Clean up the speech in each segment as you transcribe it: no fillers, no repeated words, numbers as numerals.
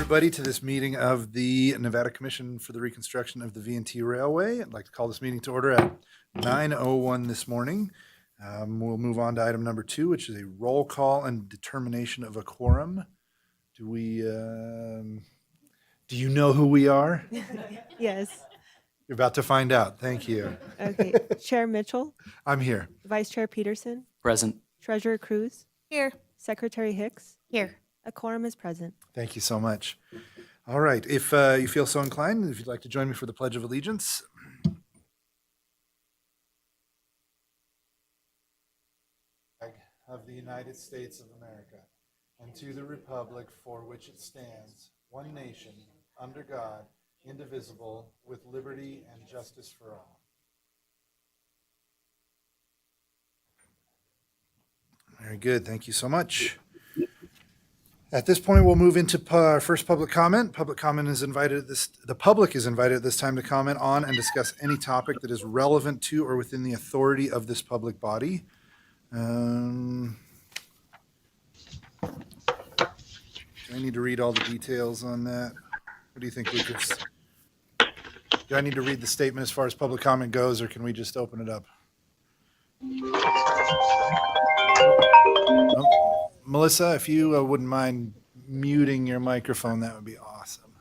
everybody, to this meeting of the Nevada Commission for the Reconstruction of the V&T Railway. I'd like to call this meeting to order at 9:01 this morning. We'll move on to item number 2, which is a roll call and determination of a quorum. Do you know who we are? Yes. You're about to find out. Thank you. Okay. Chair Mitchell, I'm here. Vice Chair Peterson, Present. Treasurer Cruz, Here. Secretary Hicks. Here. A quorum is present. Thank you so much. All right. If you feel so inclined, if you'd like to join me for the Pledge of Allegiance. Of the United States of America, and to the republic for which it stands, one nation, under God, indivisible, with liberty and justice for all. Very good. Thank you so much. At this point, we'll move into our first public comment. Public comment is invited at this. The public is invited at this time to comment on and discuss any topic that is relevant to or within the authority of this public body. Do I need to read all the details on that? What do you think, Lucas? Do I need to read the statement as far as public comment goes, or can we just open it up? Oh, Melissa, if you wouldn't mind muting your microphone, that would be awesome.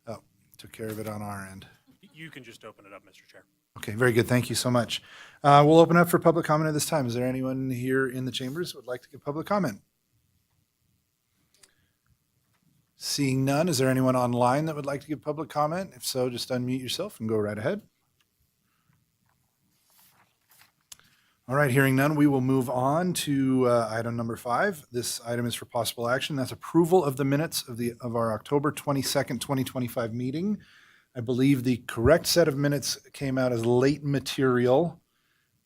Oh, took care of it on our end. You can just open it up, Mr. Chair. Okay, very good. Thank you so much. We'll open up for public comment at this time. Is there anyone here in the chambers who would like to give public comment? Seeing none, is there anyone online that would like to give public comment? If so, just unmute yourself and go right ahead. All right, hearing none, we will move on to item number 5. This item is for possible action. That's approval of the minutes of our October 22nd, 2025 meeting. I believe the correct set of minutes came out as late material.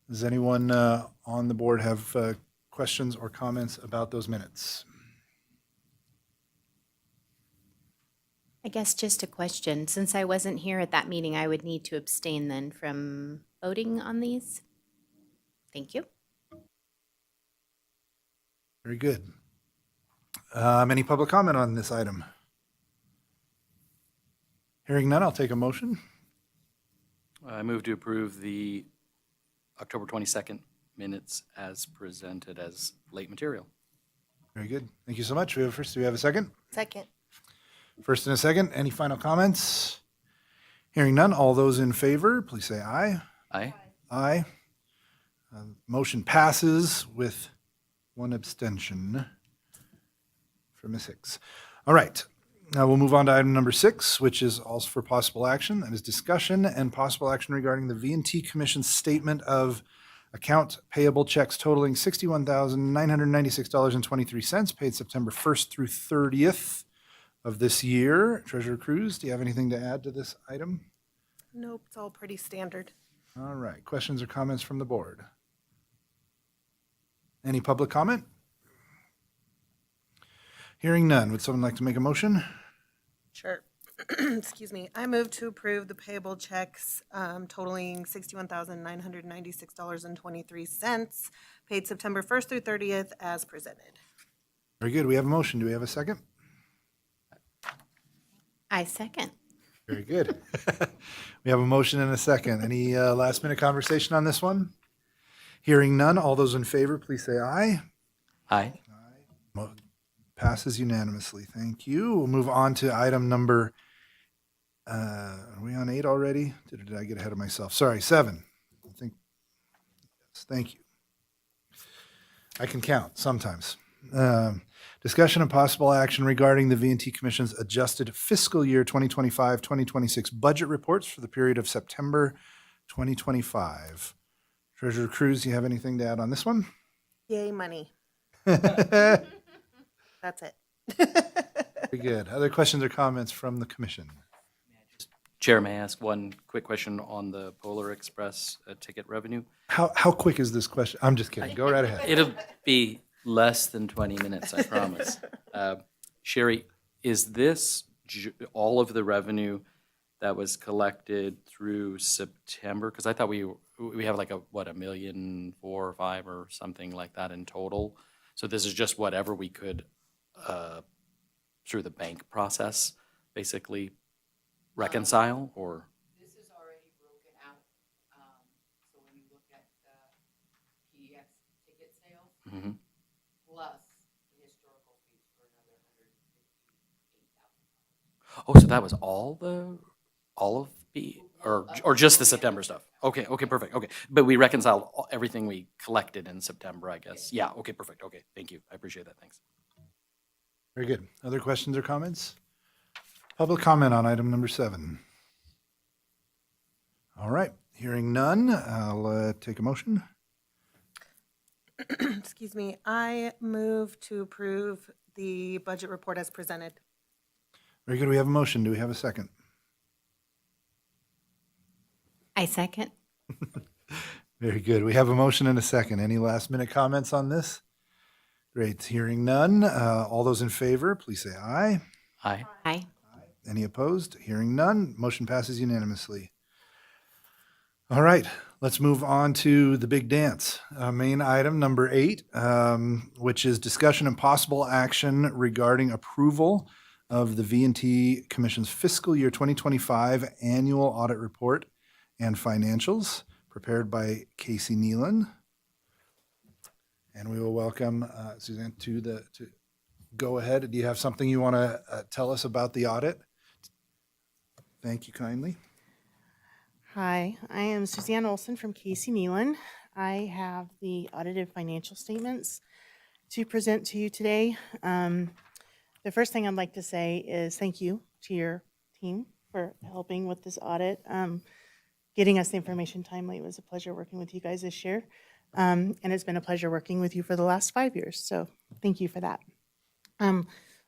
Does anyone on the board have questions or comments about those minutes? I guess just a question. Since I wasn't here at that meeting, I would need to abstain then from voting on these. Thank you. Very good. Any public comment on this item? Hearing none, I'll take a motion. I move to approve the October 22nd minutes as presented as late material. Very good. Thank you so much. We have a first. Do we have a second? Second. First and a second. Any final comments? Hearing none, all those in favor, please say aye. Aye. Aye. Motion passes with one abstention for Ms. Hicks. All right. Now we'll move on to item number 6, which is also for possible action. That is discussion and possible action regarding the V&T Commission's statement of account payable checks totaling $61,996.23 paid September 1st through 30th of this year. Treasurer Cruz, do you have anything to add to this item? Nope, it's all pretty standard. All right. Questions or comments from the board? Any public comment? Hearing none. Would someone like to make a motion? Sure. Excuse me. I move to approve the payable checks totaling $61,996.23 paid September 1st through 30th as presented. Very good. We have a motion. Do we have a second? I second. Very good. We have a motion and a second. Any last minute conversation on this one? Hearing none. All those in favor, please say aye. Aye. Passes unanimously. Thank you. We'll move on to item number, are we on 8 already? Did I get ahead of myself? Sorry, 7. I think, yes, thank you. I can count sometimes. Discussion and possible action regarding the V&T Commission's adjusted fiscal year 2025-2026 budget reports for the period of September 2025. Treasurer Cruz, do you have anything to add on this one? Yay, money. That's it. Very good. Other questions or comments from the commission? Chair, may I ask one quick question on the Polar Express ticket revenue? How quick is this question? I'm just kidding. Go right ahead. It'll be less than 20 minutes, I promise. Sherry, is this all of the revenue that was collected through September? Because I thought we have like $1.4 million or $1.5 million or something like that in total. So this is just whatever we could through the bank process, basically reconcile, or? This is already broken out. So when you look at the PDX ticket sales, Mhm. plus the historical fees for another $158,000. Oh, so that was all of or just the September stuff? Okay, okay, perfect, okay. But we reconciled everything we collected in September, I guess. Yeah, okay, perfect, okay, thank you. I appreciate that, thanks. Very good. Other questions or comments? Public comment on item number 7. All right, hearing none, I'll take a motion. Excuse me, I move to approve the budget report as presented. Very good. We have a motion. Do we have a second? I second. Very good. We have a motion and a second. Any last minute comments on this? Great. Hearing none. All those in favor, please say aye. Aye. Aye. Any opposed? Hearing none. Motion passes unanimously. All right, let's move on to the big dance. Main item number 8, which is discussion and possible action regarding approval of the V&T Commission's fiscal year 2025 annual audit report and financials prepared by Casey Nealon. And we will welcome Suzanne to go ahead. Do you have something you want to tell us about the audit? Thank you kindly. Hi, I am Suzanne Olson from Casey Nealon. I have the audited financial statements to present to you today. The first thing I'd like to say is thank you to your team for helping with this audit. Getting us the information timely. It was a pleasure working with you guys this year. And it's been a pleasure working with you for the last 5 years. So thank you for that.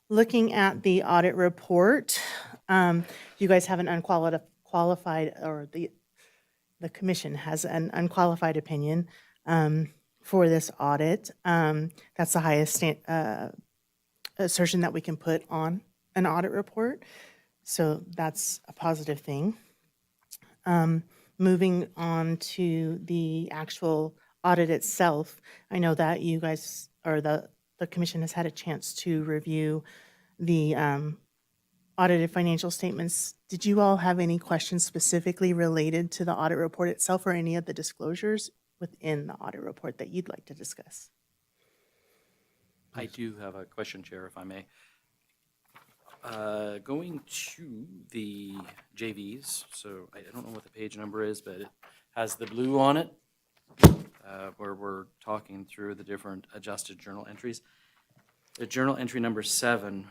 Looking at the audit report, you guys have an unqualified, or the commission has an unqualified opinion for this audit. That's the highest assertion that we can put on an audit report. So that's a positive thing. Moving on to the actual audit itself, I know that you guys, or the commission has had a chance to review the audited financial statements. Did you all have any questions specifically related to the audit report itself or any of the disclosures within the audit report that you'd like to discuss? I do have a question, Chair, if I may. Going to the JVs, so I don't know what the page number is, but it has the blue on it, where we're talking through the different adjusted journal entries. The journal entry number 7,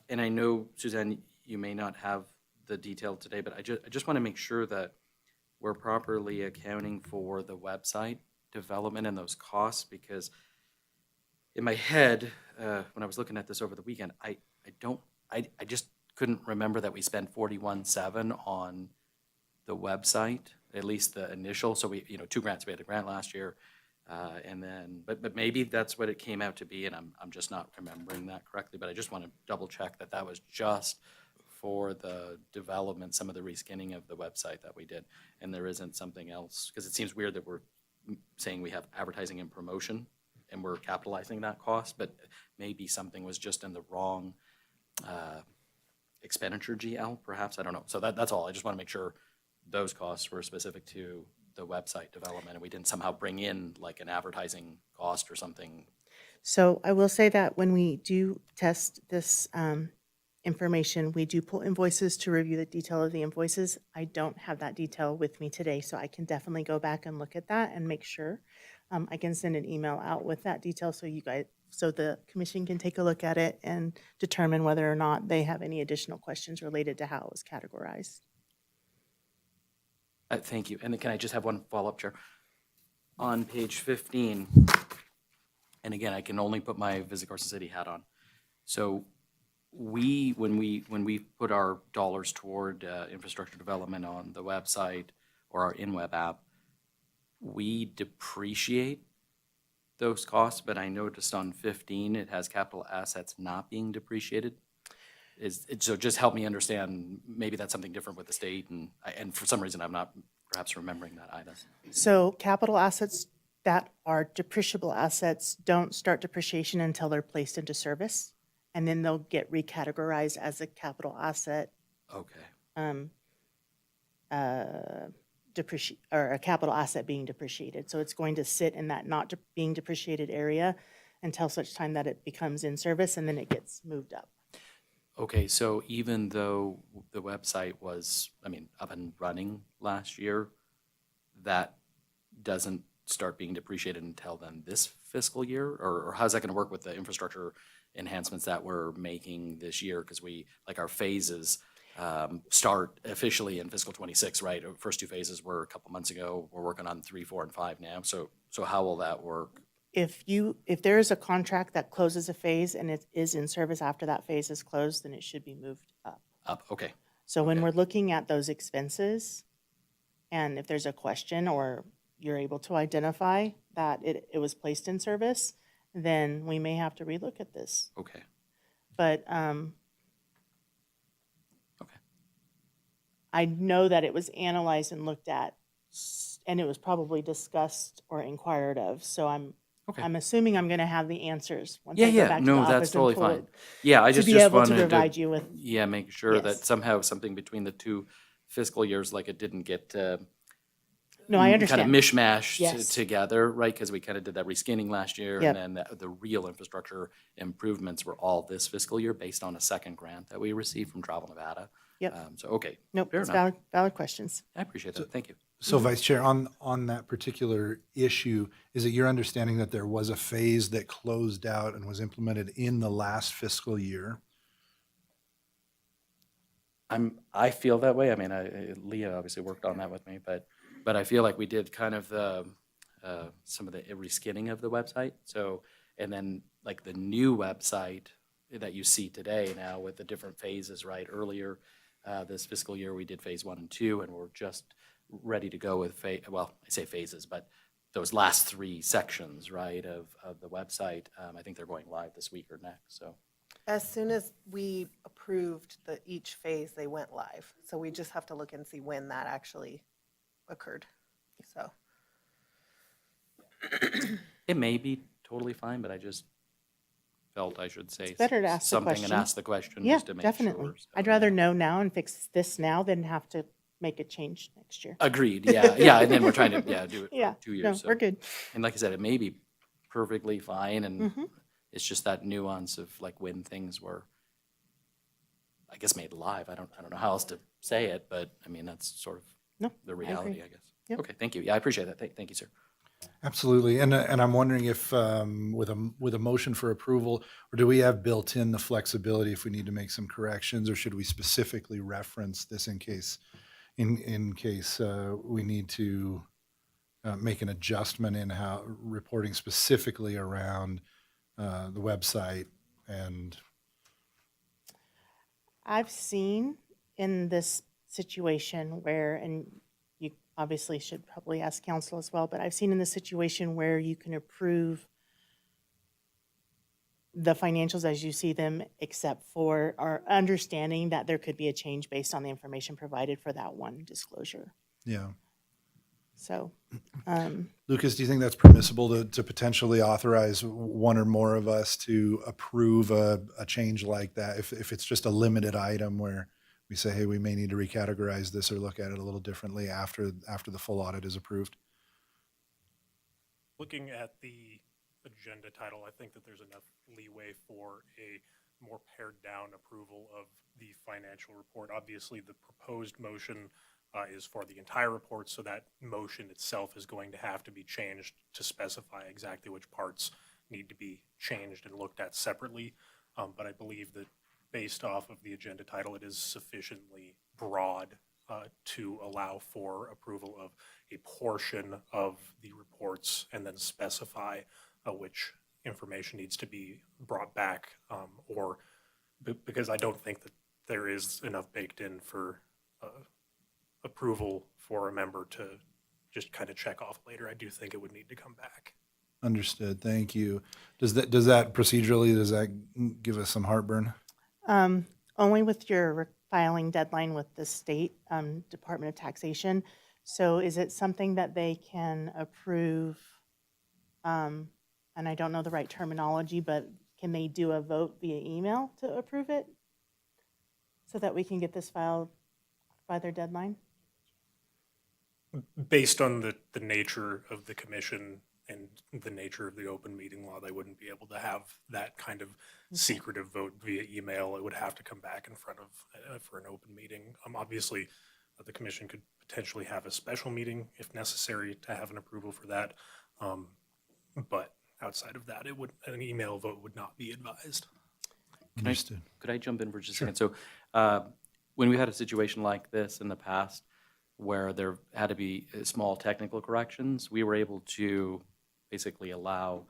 and I know, Suzanne, you may not have the detail today, but I just want to make sure that we're properly accounting for the website development and those costs, because in my head, when I was looking at this over the weekend, I just couldn't remember that we spent 41.7 on the website, at least the initial. So we, 2 grants. We had a grant last year, and then, but maybe that's what it came out to be, and I'm just not remembering that correctly. But I just want to double check that that was just for the development, some of the reskinning of the website that we did, and there isn't something else, because it seems weird that we're saying we have advertising and promotion and we're capitalizing that cost, but maybe something was just in the wrong expenditure GL, perhaps, I don't know. So that's all. I just want to make sure those costs were specific to the website development and we didn't somehow bring in like an advertising cost or something. So I will say that when we do test this information, we do pull invoices to review the detail of the invoices. I don't have that detail with me today, so I can definitely go back and look at that and make sure. I can send an email out with that detail so so the commission can take a look at it and determine whether or not they have any additional questions related to how it was categorized. Thank you. And then can I just have one follow-up, Chair? On page 15, and again, I can only put my Visit Carson City hat on. So when we put our dollars toward infrastructure development on the website or our in-web app, we depreciate those costs, but I noticed on 15, it has capital assets not being depreciated. So just help me understand, maybe that's something different with the state, and for some reason, I'm not perhaps remembering that either. So capital assets that are depreciable assets don't start depreciation until they're placed into service. and then they'll get recategorized as a capital asset, Okay, or a capital asset being depreciated. So it's going to sit in that not being depreciated area until such time that it becomes in service, and then it gets moved up. okay, so even though the website was, I mean, up and running last year, that doesn't start being depreciated until then this fiscal year? Or how's that gonna work with the infrastructure enhancements that we're making this year? Because like our phases start officially in fiscal '26, right? Our first two phases were a couple months ago. We're working on 3, 4, and 5 now. So how will that work? If there is a contract that closes a phase and it is in service after that phase is closed, then it should be moved up. Up, okay, So when Okay. we're looking at those expenses, and if there's a question or you're able to identify that it was placed in service, then we may have to relook at this. okay, But okay. I know that it was analyzed and looked at, and it was probably discussed or inquired of. So Okay. I'm assuming I'm going to have the answers once Yeah, I go yeah, back to no, the that's office and totally pull fine. it, Yeah, I to just be able to wanted provide you with. yeah, make sure that Yes. somehow something between the two fiscal years, like it didn't get No, I kind of understand. mishmashed Yes. together, right? Because we kind of did that reskinning last year, Yep. and then the real infrastructure improvements were all this fiscal year based on a second grant that we received from Travel Nevada. Yep. So, okay, Nope, fair it's enough. valid questions. I appreciate that. Thank you. So Vice Chair, on that particular issue, is it your understanding that there was a phase that closed out and was implemented in the last fiscal year? I feel that way. I mean, Leah obviously worked on that with me, but I feel like we did kind of some of the reskinning of the website. So, and then like the new website that you see today now with the different phases, right? Earlier this fiscal year, we did phase 1 and 2, and we're just ready to go with well, I say phases, but those last 3 sections, right, of the website. I think they're going live this week or next. So. As soon as we approved each phase, they went live. So we just have to look and see when that actually occurred. So, It may be totally fine, but I just felt I should say It's better to ask the something and question. ask the question Yeah, just to make definitely. sure. So, I'd rather yeah. know now and fix this now than have to make a change next year. Agreed, yeah, and then we're trying to, do it Yeah, for 2 no, years. So. we're good. And like I said, it may be perfectly fine, and Mhm. it's just that nuance of like when things were, I guess, made live. I don't know how else to say it, but I mean, that's sort of No, the agree. reality, I guess. Yep. Okay, thank you. Yeah, I appreciate that. Thank you, sir. Absolutely. And I'm wondering if with a motion for approval, or do we have built in the flexibility if we need to make some corrections, or should we specifically reference this in case we need to make an adjustment in how reporting specifically around the website and I've seen in this situation where, and you obviously should probably ask counsel as well, but I've seen in this situation where you can approve the financials as you see them, except for our understanding that there could be a change based on the information provided for that one disclosure. yeah. So, Lucas, do you think that's permissible to potentially authorize one or more of us to approve a change like that? If it's just a limited item where we say, hey, we may need to recategorize this or look at it a little differently after the full audit is approved? Looking at the agenda title, I think that there's enough leeway for a more pared down approval of the financial report. Obviously, the proposed motion is for the entire report, so that motion itself is going to have to be changed to specify exactly which parts need to be changed and looked at separately. But I believe that based off of the agenda title, it is sufficiently broad to allow for approval of a portion of the reports and then specify which information needs to be brought back, because I don't think that there is enough baked in for approval for a member to just kind of check off later. I do think it would need to come back. Understood. Thank you. Does that procedurally, does that give us some heartburn? only with your filing deadline with the state Department of Taxation. So is it something that they can approve? And I don't know the right terminology, but can they do a vote via email to approve it? So that we can get this filed by their deadline? Based on the nature of the commission and the nature of the open meeting law, they wouldn't be able to have that kind of secretive vote via email. It would have to come back in front of, for an open meeting. Obviously, the commission could potentially have a special meeting if necessary to have an approval for that. But outside of that, an email vote would not be advised. Understood. Could I jump in for just a second? So when we had a situation like this in the past where there had to be small technical corrections, we were able to basically allow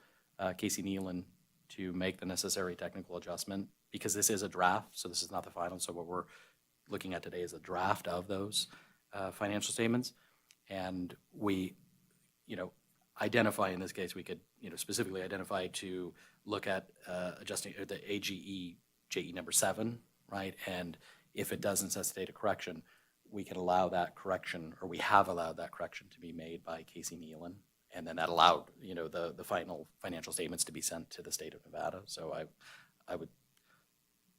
Casey Nealon to make the necessary technical adjustment because this is a draft, so this is not the final. So what we're looking at today is a draft of those financial statements. And we, identify in this case, we could, specifically identify to look at adjusting the AGE JE number 7, right? And if it does necessitate a correction, we can allow that correction, or we have allowed that correction to be made by Casey Nealon. And then that allowed, the final financial statements to be sent to the state of Nevada. So I would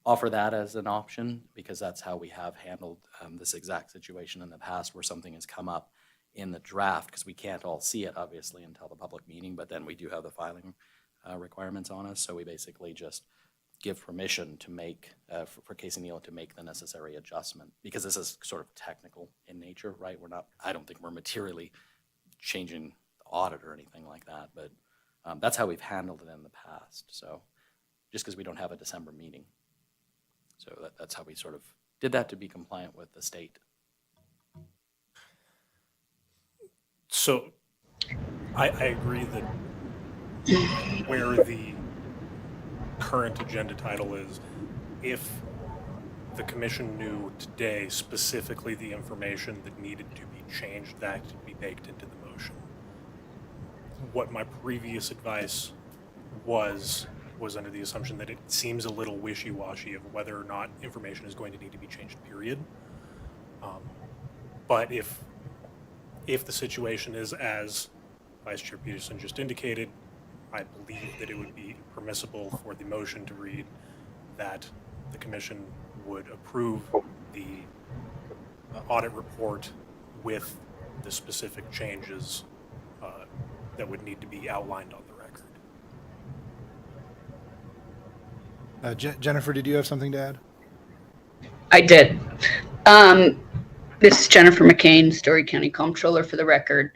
offer that as an option because that's how we have handled this exact situation in the past where something has come up in the draft, because we can't all see it obviously until the public meeting, but then we do have the filing requirements on us. So we basically just give permission to make, for Casey Nealon to make the necessary adjustment, because this is sort of technical in nature, right? I don't think we're materially changing the audit or anything like that, but that's how we've handled it in the past. So just because we don't have a December meeting. So that's how we sort of did that to be compliant with the state. So I agree that where the current agenda title is, if the commission knew today specifically the information that needed to be changed, that could be baked into the motion. What my previous advice was under the assumption that it seems a little wishy-washy of whether or not information is going to need to be changed, period. But if the situation is as Vice Chair Peterson just indicated, I believe that it would be permissible for the motion to read that the commission would approve the audit report with the specific changes that would need to be outlined on the record. Jennifer, did you have something to add? I did. This is Jennifer McCain, Story County Comptroller for the record.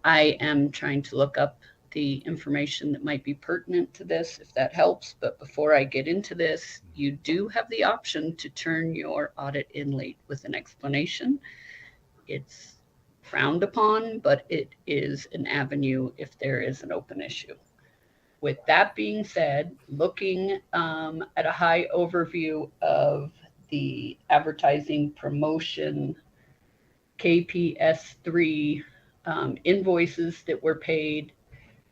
I am trying to look up the information that might be pertinent to this, if that helps. But before I get into this, you do have the option to turn your audit in late with an explanation. It's frowned upon, but it is an avenue if there is an open issue. With that being said, looking at a high overview of the advertising promotion KPS3 invoices that were paid,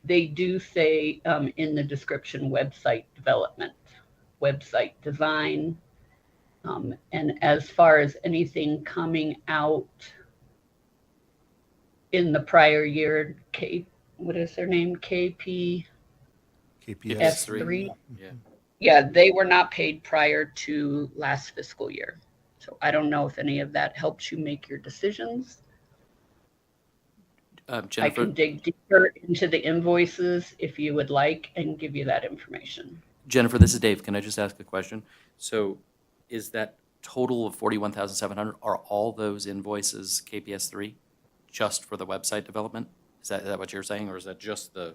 they do say in the description website development, website design, and as far as anything coming out in the prior year, what is their name? KPS3? Yeah. Yeah, they were not paid prior to last fiscal year. So I don't know if any of that helps you make your decisions. I Jennifer, can dig deeper into the invoices if you would like and give you that information. Jennifer, this is Dave. Can I just ask a question? So is that total of 41,700, are all those invoices KPS3 just for the website development? Is that what you're saying, or is that just the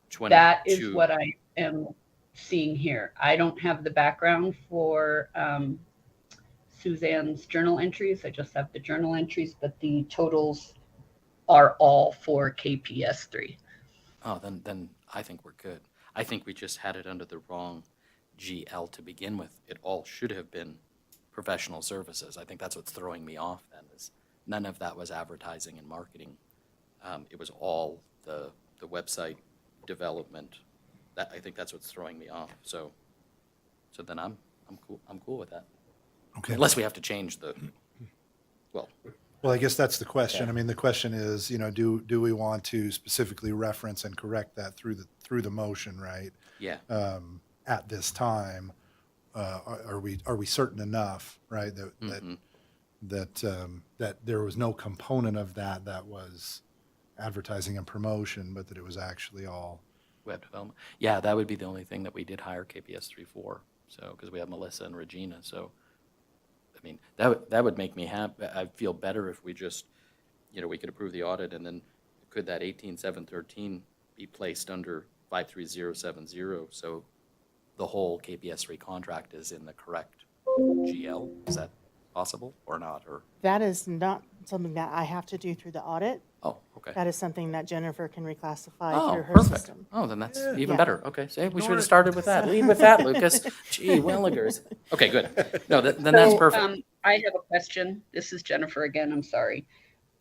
22? That is what I am seeing here. I don't have the background for Suzanne's journal entries. I just have the journal entries, but the totals are all for KPS3. Oh, then I think we're good. I think we just had it under the wrong GL to begin with. It all should have been professional services. I think that's what's throwing me off then, is none of that was advertising and marketing. It was all the website development. I think that's what's throwing me off. So then I'm cool with that. Okay. Unless we have to change well, Well, I guess that's the question. I mean, the question is, do we want to specifically reference and correct that through the motion, right? Yeah. At this time, are we certain enough, right, Mhm. that there was no component of that was advertising and promotion, but that it was actually all. Web development. Yeah, that would be the only thing that we did hire KPS 3 for. So, because we have Melissa and Regina. So, I mean, that would make me happy. I'd feel better if we just, we could approve the audit, and then could that 18713 be placed under 53070? So the whole KPS 3 contract is in the correct GL. Is that possible or not? Or That is not something that I have to do through the audit. oh, okay. That is something that Jennifer can reclassify Oh, through her perfect. system. Oh, then that's even Yeah. better. Okay, so we should have started with that. Lead with that, Lucas. Gee, Willigers. Okay, good. No, then that's So, perfect. I have a question. This is Jennifer again. I'm sorry.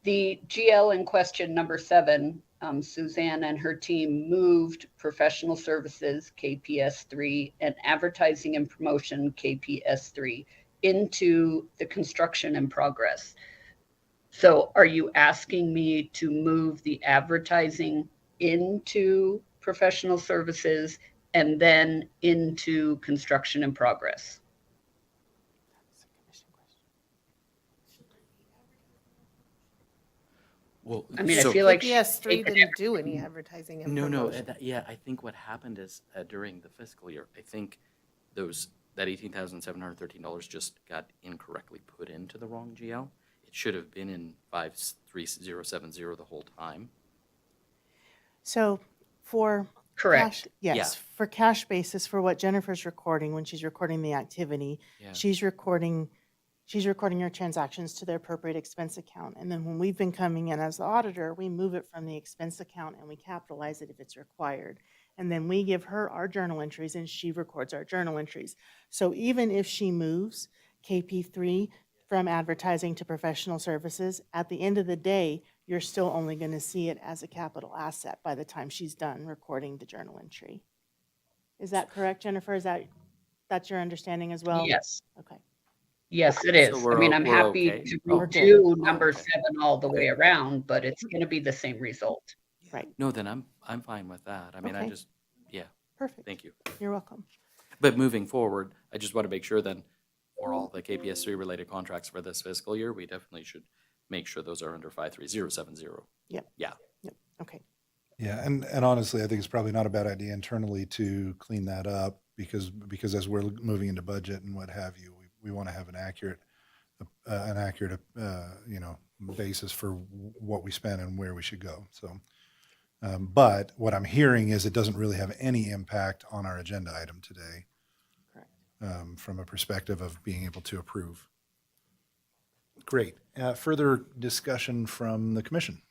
The GL in question number 7, Suzanne and her team moved professional services KPS 3 and advertising and promotion KPS 3 into the construction in progress. So are you asking me to move the advertising into professional services and then into construction in progress? Well, I mean, I so- feel like PS3 she- didn't do any advertising and No, promotion. yeah, I think what happened is during the fiscal year, I think that $18,713 just got incorrectly put into the wrong GL. It should have been in 53070 the whole time. So for Correct. cash, yes, for cash basis, for what Jennifer's recording, when she's recording the activity, Yeah. she's recording her transactions to the appropriate expense account. And then when we've been coming in as the auditor, we move it from the expense account and we capitalize it if it's required. And then we give her our journal entries and she records our journal entries. So even if she moves KP3 from advertising to professional services, at the end of the day, you're still only going to see it as a capital asset by the time she's done recording the journal entry. Is that correct, Jennifer? That's your understanding as well? Yes. Okay. Yes, it So is. I we're mean, o- I'm we're happy okay? to Oh, redo oh, number okay. 7 all the way around, but it's going to be the same result. Right. No, then I'm fine with that. I mean, Okay. yeah, Perfect. thank you. You're welcome. But moving forward, I just want to make sure then for all the KPS 3 related contracts for this fiscal year, we definitely should make sure those are under 53070. Yep. Yeah. Yep. Okay. Yeah, and honestly, I think it's probably not a bad idea internally to clean that up because as we're moving into budget and what have you, we want to have an accurate basis for what we spend and where we should go. So, but what I'm hearing is it doesn't really have any impact on our agenda item today. Correct. From a perspective of being able to approve. Great. Further discussion from the commission?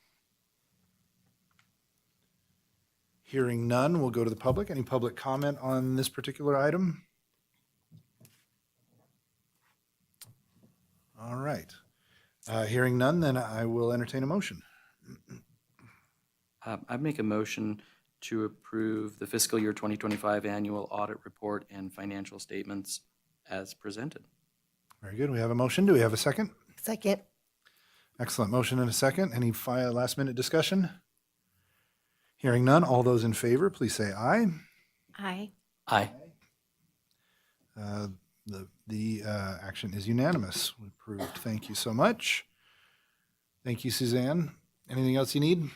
Hearing none, we'll go to the public. Any public comment on this particular item? All right. Hearing none, then I will entertain a motion. I make a motion to approve the fiscal year 2025 annual audit report and financial statements as presented. Very good. We have a motion. Do we have a second? Second. Excellent. Motion and a second. Any last minute discussion? Hearing none, all those in favor, please say aye. Aye. Aye. The action is unanimous. Approved. Thank you so much. Thank you, Suzanne. Anything else you need?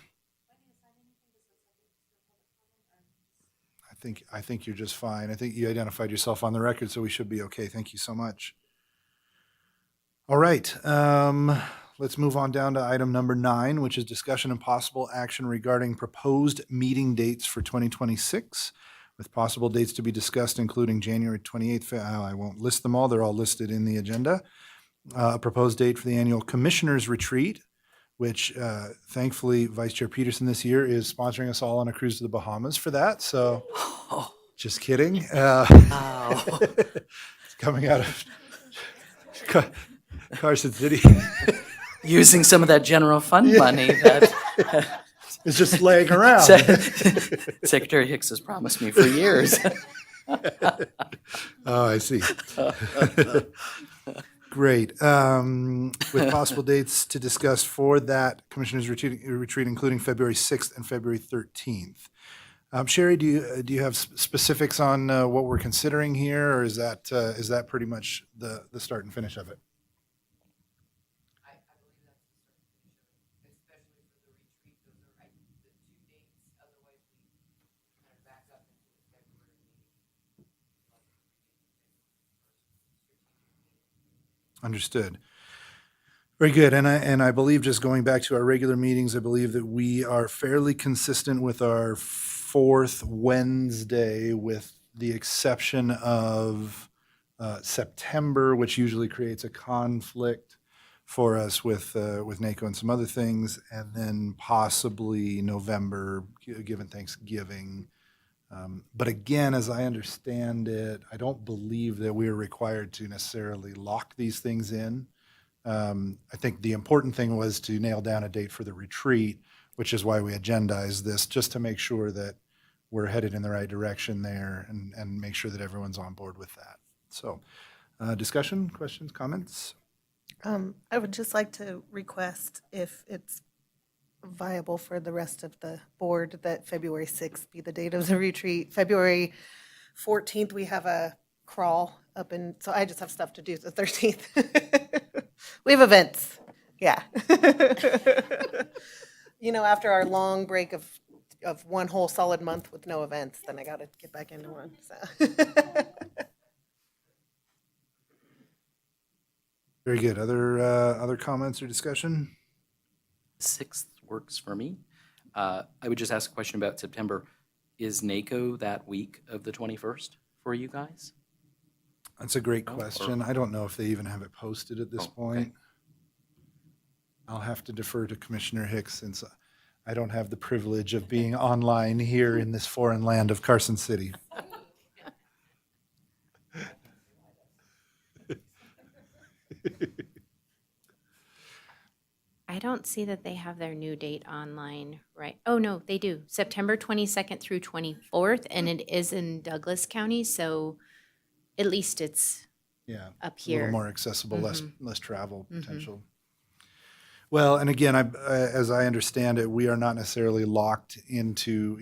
I think you're just fine. I think you identified yourself on the record, so we should be okay. Thank you so much. All right. Let's move on down to item number 9, which is discussion and possible action regarding proposed meeting dates for 2026, with possible dates to be discussed, including January 28th. I won't list them all. They're all listed in the agenda. A proposed date for the annual Commissioners Retreat, which thankfully Vice Chair Peterson this year is sponsoring us all on a cruise to the Bahamas for that. So just kidding. It's coming out of Carson City. Using some of that general fund money that It's just laying around. Secretary Hicks has promised me for years. Oh, I see. Great. With possible dates to discuss for that Commissioners retreat, including February 6th and February 13th. Sherry, do you have specifics on what we're considering here, or is that pretty much the start and finish of it? I believe that's the start and finish of it, especially for the retreat. Those are, the 2 dates, otherwise we kind of back up into the February meeting. Understood. Very good. And I believe, just going back to our regular meetings, I believe that we are fairly consistent with our fourth Wednesday, with the exception of September, which usually creates a conflict for us with NACO and some other things, and then possibly November, given Thanksgiving. But again, as I understand it, I don't believe that we are required to necessarily lock these things in. I think the important thing was to nail down a date for the retreat, which is why we agendized this, just to make sure that we're headed in the right direction there and make sure that everyone's on board with that. So, discussion, questions, comments? I would just like to request, if it's viable for the rest of the board, that February 6th be the date of the retreat. February 14th, we have a crawl up in, so I just have stuff to do the 13th. We have events, yeah. You know, after our long break of one whole solid month with no events, then I got to get back into one, so. Very good. Other comments or discussion? 6th works for me. I would just ask a question about September. Is NACO that week of the 21st for you guys? That's a great Oh, or- question. I don't know if they even have it posted at this Oh, okay. point. I'll have to defer to Commissioner Hicks, since I don't have the privilege of being online here in this foreign land of Carson City. I don't see that they have their new date online, right? Oh, no, they do. September 22nd through 24th, and it is in Douglas County, so at least it's Yeah. up A little here. more accessible, less Mm-hmm. travel potential. Well, and again, as I understand it, we are not necessarily locked into,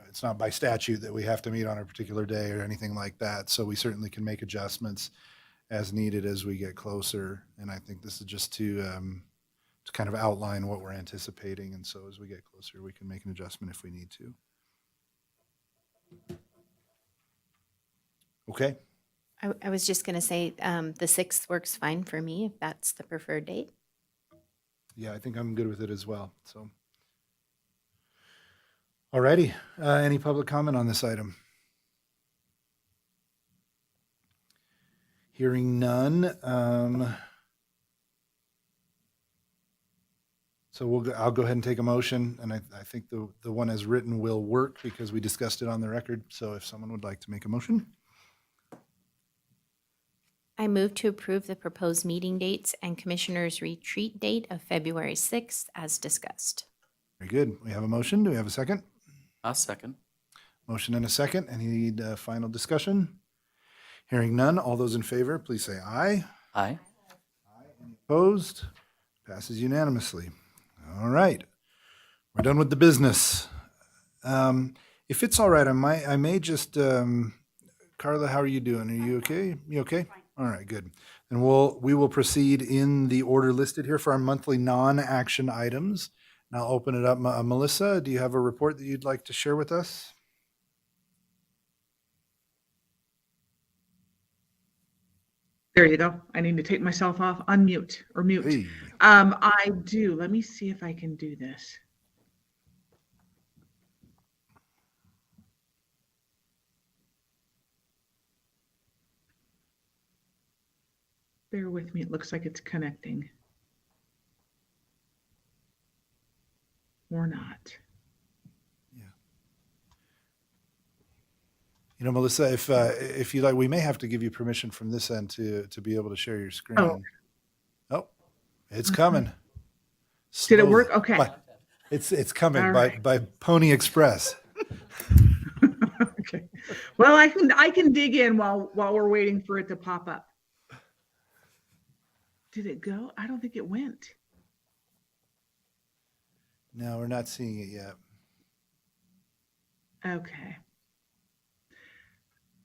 it's not by statute that we have to meet on a particular day or anything like that. So we certainly can make adjustments as needed as we get closer. And I think this is just to kind of outline what we're anticipating. And so as we get closer, we can make an adjustment if we need to. Okay. I was just going to say the 6th works fine for me, if that's the preferred date. Yeah, I think I'm good with it as well. So, all righty. Any public comment on this item? Hearing none. So I'll go ahead and take a motion, and I think the one as written will work because we discussed it on the record. So if someone would like to make a motion. I move to approve the proposed meeting dates and Commissioners' retreat date of February 6th as discussed. Very good. We have a motion. Do we have a second? A second. Motion and a second. Any final discussion? Hearing none. All those in favor, please say aye. Aye. Opposed? Passes unanimously. All right. We're done with the business. If it's all right, I may just, Carla, how are you doing? Are you okay? You okay? All right, good. And we will proceed in the order listed here for our monthly non-action items. And I'll open it up. Melissa, do you have a report that you'd like to share with us? There you go. I need to take myself off unmute or mute. Hey. I do. Let me see if I can do this. Bear with me. It looks like it's connecting. Or not. Melissa, if you like, we may have to give you permission from this end to be able to share your screen. Oh, it's coming. Did it Slowly. work? Okay. But it's coming All right. by Pony Express. Okay. Well, I can dig in while we're waiting for it to pop up. Did it go? I don't think it went. No, we're not seeing it yet. Okay.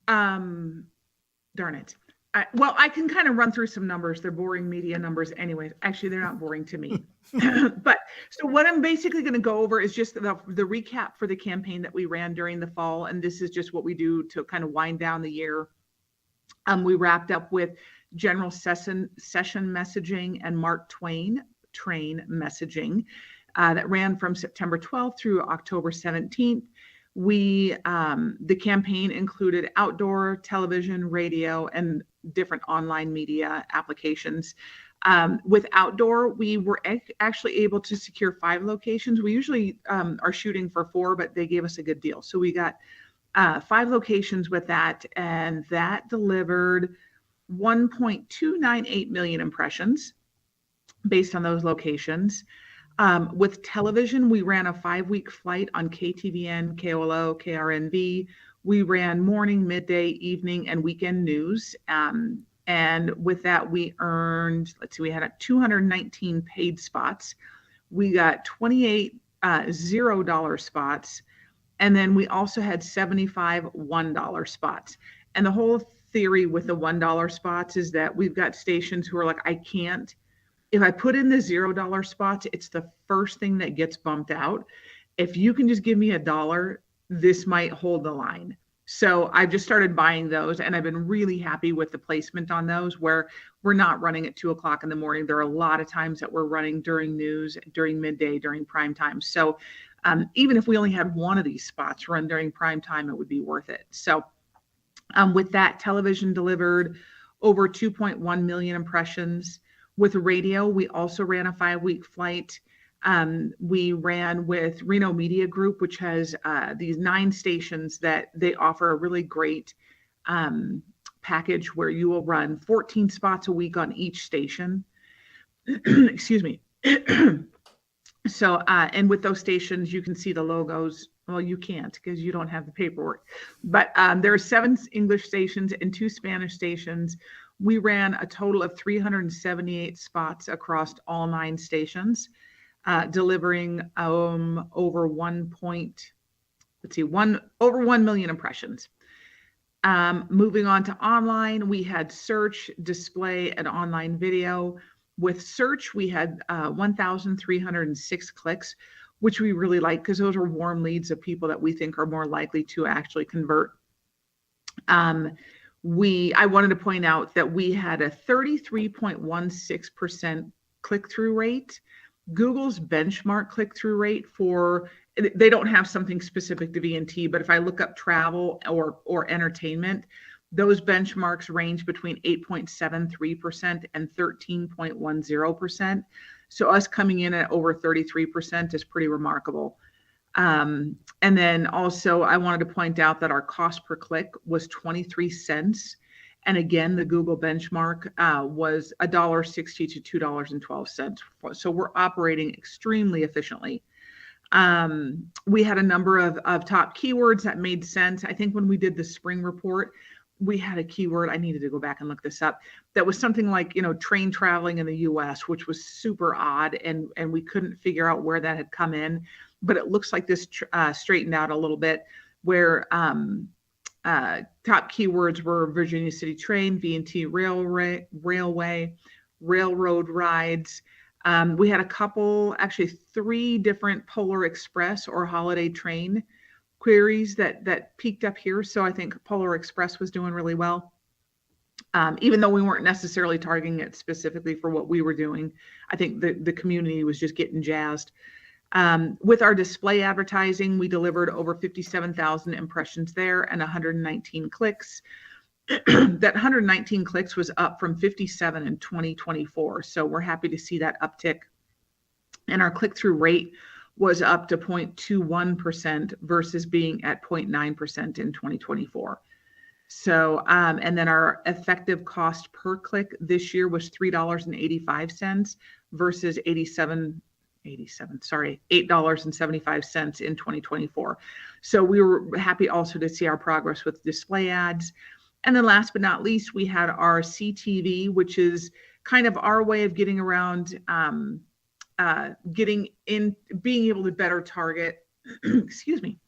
Darn it. Well, I can kind of run through some numbers. They're boring media numbers anyways. Actually, they're not boring to me. But so what I'm basically going to go over is just the recap for the campaign that we ran during the fall. And this is just what we do to kind of wind down the year. We wrapped up with general session messaging and Mark Twain train messaging that ran from September 12th through October 17th. The campaign included outdoor, television, radio, and different online media applications. With outdoor, we were actually able to secure 5 locations. We usually are shooting for 4, but they gave us a good deal. So we got 5 locations with that, and that delivered 1.298 million impressions based on those locations. With television, we ran a 5-week flight on KTVN, KOLO, KRNV. We ran morning, midday, evening, and weekend news. And with that, we earned, we had 219 paid spots. We got 28 $0 spots. And then we also had 75 $1 spots. And the whole theory with the $1 spots is that we've got stations who are like, I can't. If I put in the $0 spots, it's the first thing that gets bumped out. If you can just give me $1, this might hold the line. So I've just started buying those, and I've been really happy with the placement on those, where we're not running at 2 o'clock in the morning. There are a lot of times that we're running during news, during midday, during prime time. So even if we only had one of these spots run during prime time, it would be worth it. So with that, television delivered over 2.1 million impressions. With radio, we also ran a 5-week flight. We ran with Reno Media Group, which has these 9 stations that they offer a really great package where you will run 14 spots a week on each station. Excuse me. So, and with those stations, you can see the logos. Well, you can't because you don't have the paperwork. But there are 7 English stations and 2 Spanish stations. We ran a total of 378 spots across all 9 stations, delivering over 1 million impressions. Moving on to online, we had search, display, and online video. With search, we had 1,306 clicks, which we really like because those are warm leads of people that we think are more likely to actually convert. I wanted to point out that we had a 33.16% click-through rate. Google's benchmark click-through rate they don't have something specific to VNT, but if I look up travel or entertainment, those benchmarks range between 8.73% and 13.10%. So us coming in at over 33% is pretty remarkable. And then also I wanted to point out that our cost per click was 23 cents. And again, the Google benchmark was $1.60 to $2.12. So we're operating extremely efficiently. We had a number of top keywords that made sense. I think when we did the spring report, we had a keyword, I needed to go back and look this up, that was something like, train traveling in the US, which was super odd. And we couldn't figure out where that had come in, but it looks like this straightened out a little bit, where top keywords were Virginia City train, VNT railway, railroad rides. We had actually 3 different Polar Express or holiday train queries that peaked up here. So I think Polar Express was doing really well. Even though we weren't necessarily targeting it specifically for what we were doing, I think the community was just getting jazzed. With our display advertising, we delivered over 57,000 impressions there and 119 clicks. That 119 clicks was up from 57 in 2024. So we're happy to see that uptick. And our click-through rate was up to 0.21% versus being at 0.9% in 2024. So, and then our effective cost per click this year was $3.85 versus $8.75 in 2024. So we were happy also to see our progress with display ads. And then last but not least, we had our CTV, which is kind of our way of getting around being able to better target, excuse me,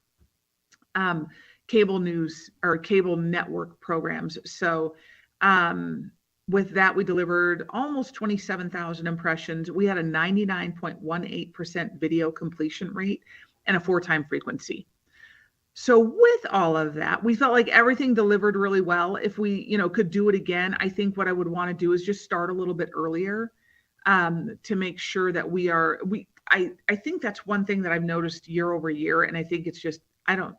cable news or cable network programs. So with that, we delivered almost 27,000 impressions. We had a 99.18% video completion rate and a 4-time frequency. So with all of that, we felt like everything delivered really well. If we, could do it again, I think what I would want to do is just start a little bit earlier to make sure that I think that's one thing that I've noticed year over year. And I think it's just, I don't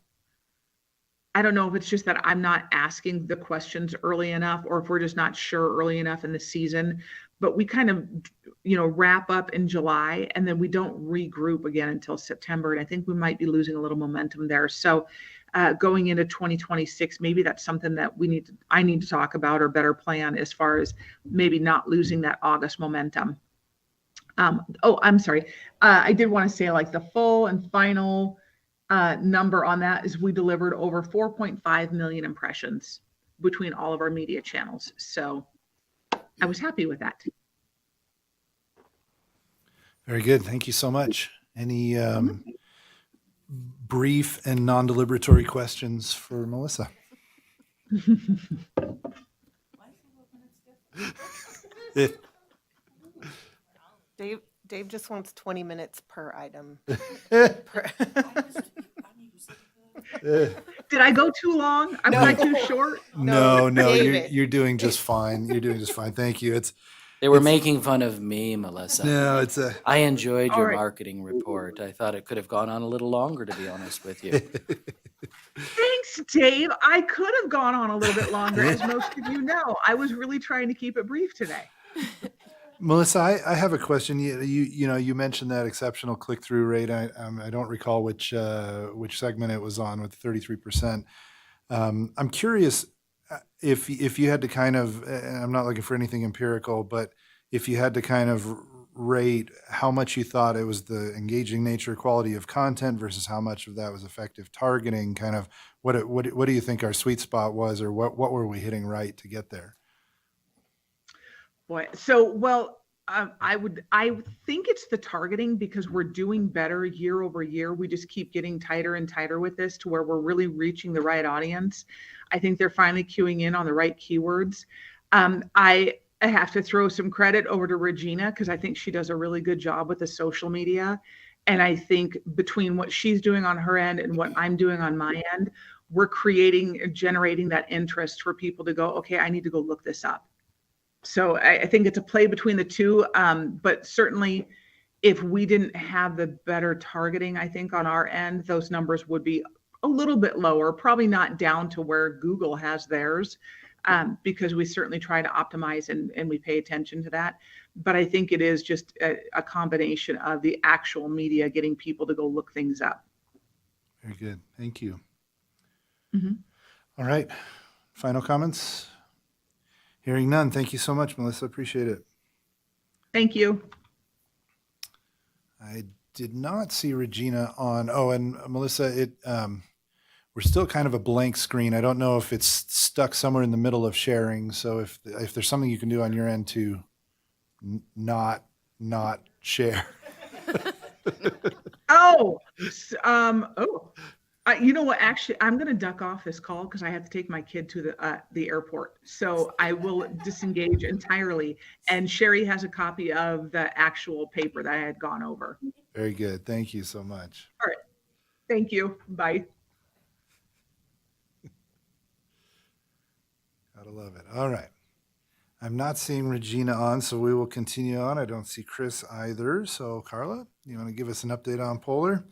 know if it's just that I'm not asking the questions early enough, or if we're just not sure early enough in the season, but we kind of, wrap up in July and then we don't regroup again until September. And I think we might be losing a little momentum there. So going into 2026, maybe that's something that I need to talk about or better plan as far as maybe not losing that August momentum. I'm sorry. I did want to say, like, the full and final number on that is we delivered over 4.5 million impressions between all of our media channels. So I was happy with that. Very good. Thank you so much. Any brief and non-deliberatory questions for Melissa? Dave just wants 20 minutes per item. Did I go too long? Was I too short? No, David. you're doing just fine. You're doing just fine. Thank you. They were making fun of me, Melissa. No, it's a. I enjoyed your All right. marketing report. I thought it could have gone on a little longer, to be honest with you. Thanks, Dave. I could have gone on a little bit longer, as most of you know. I was really trying to keep it brief today. Melissa, I have a question. You mentioned that exceptional click-through rate. I don't recall which segment it was on with 33%. I'm curious if you had to kind of, and I'm not looking for anything empirical, but if you had to kind of rate how much you thought it was the engaging nature, quality of content versus how much of that was effective targeting, kind of what do you think our sweet spot was, or what were we hitting right to get there? Boy, so I think it's the targeting, because we're doing better year over year. We just keep getting tighter and tighter with this to where we're really reaching the right audience. I think they're finally queuing in on the right keywords. I have to throw some credit over to Regina, because I think she does a really good job with the social media. And I think between what she's doing on her end and what I'm doing on my end, we're generating that interest for people to go, okay, I need to go look this up. So I think it's a play between the two. But certainly if we didn't have the better targeting, I think on our end, those numbers would be a little bit lower, probably not down to where Google has theirs, because we certainly try to optimize and we pay attention to that. But I think it is just a combination of the actual media getting people to go look things up. Very good. Thank you. Mm-hmm. All right. Final comments? Hearing none. Thank you so much, Melissa. Appreciate it. Thank you. I did not see Regina on. Oh, and Melissa, we're still kind of a blank screen. I don't know if it's stuck somewhere in the middle of sharing. So if there's something you can do on your end to not share. You know what? Actually, I'm going to duck off this call because I have to take my kid to the airport. So I will disengage entirely. And Sherry has a copy of the actual paper that I had gone over. Very good. Thank you so much. All right. Thank you. Bye. Gotta love it. All right. I'm not seeing Regina on, so we will continue on. I don't see Chris either. So Carla, you want to give us an update on Polar?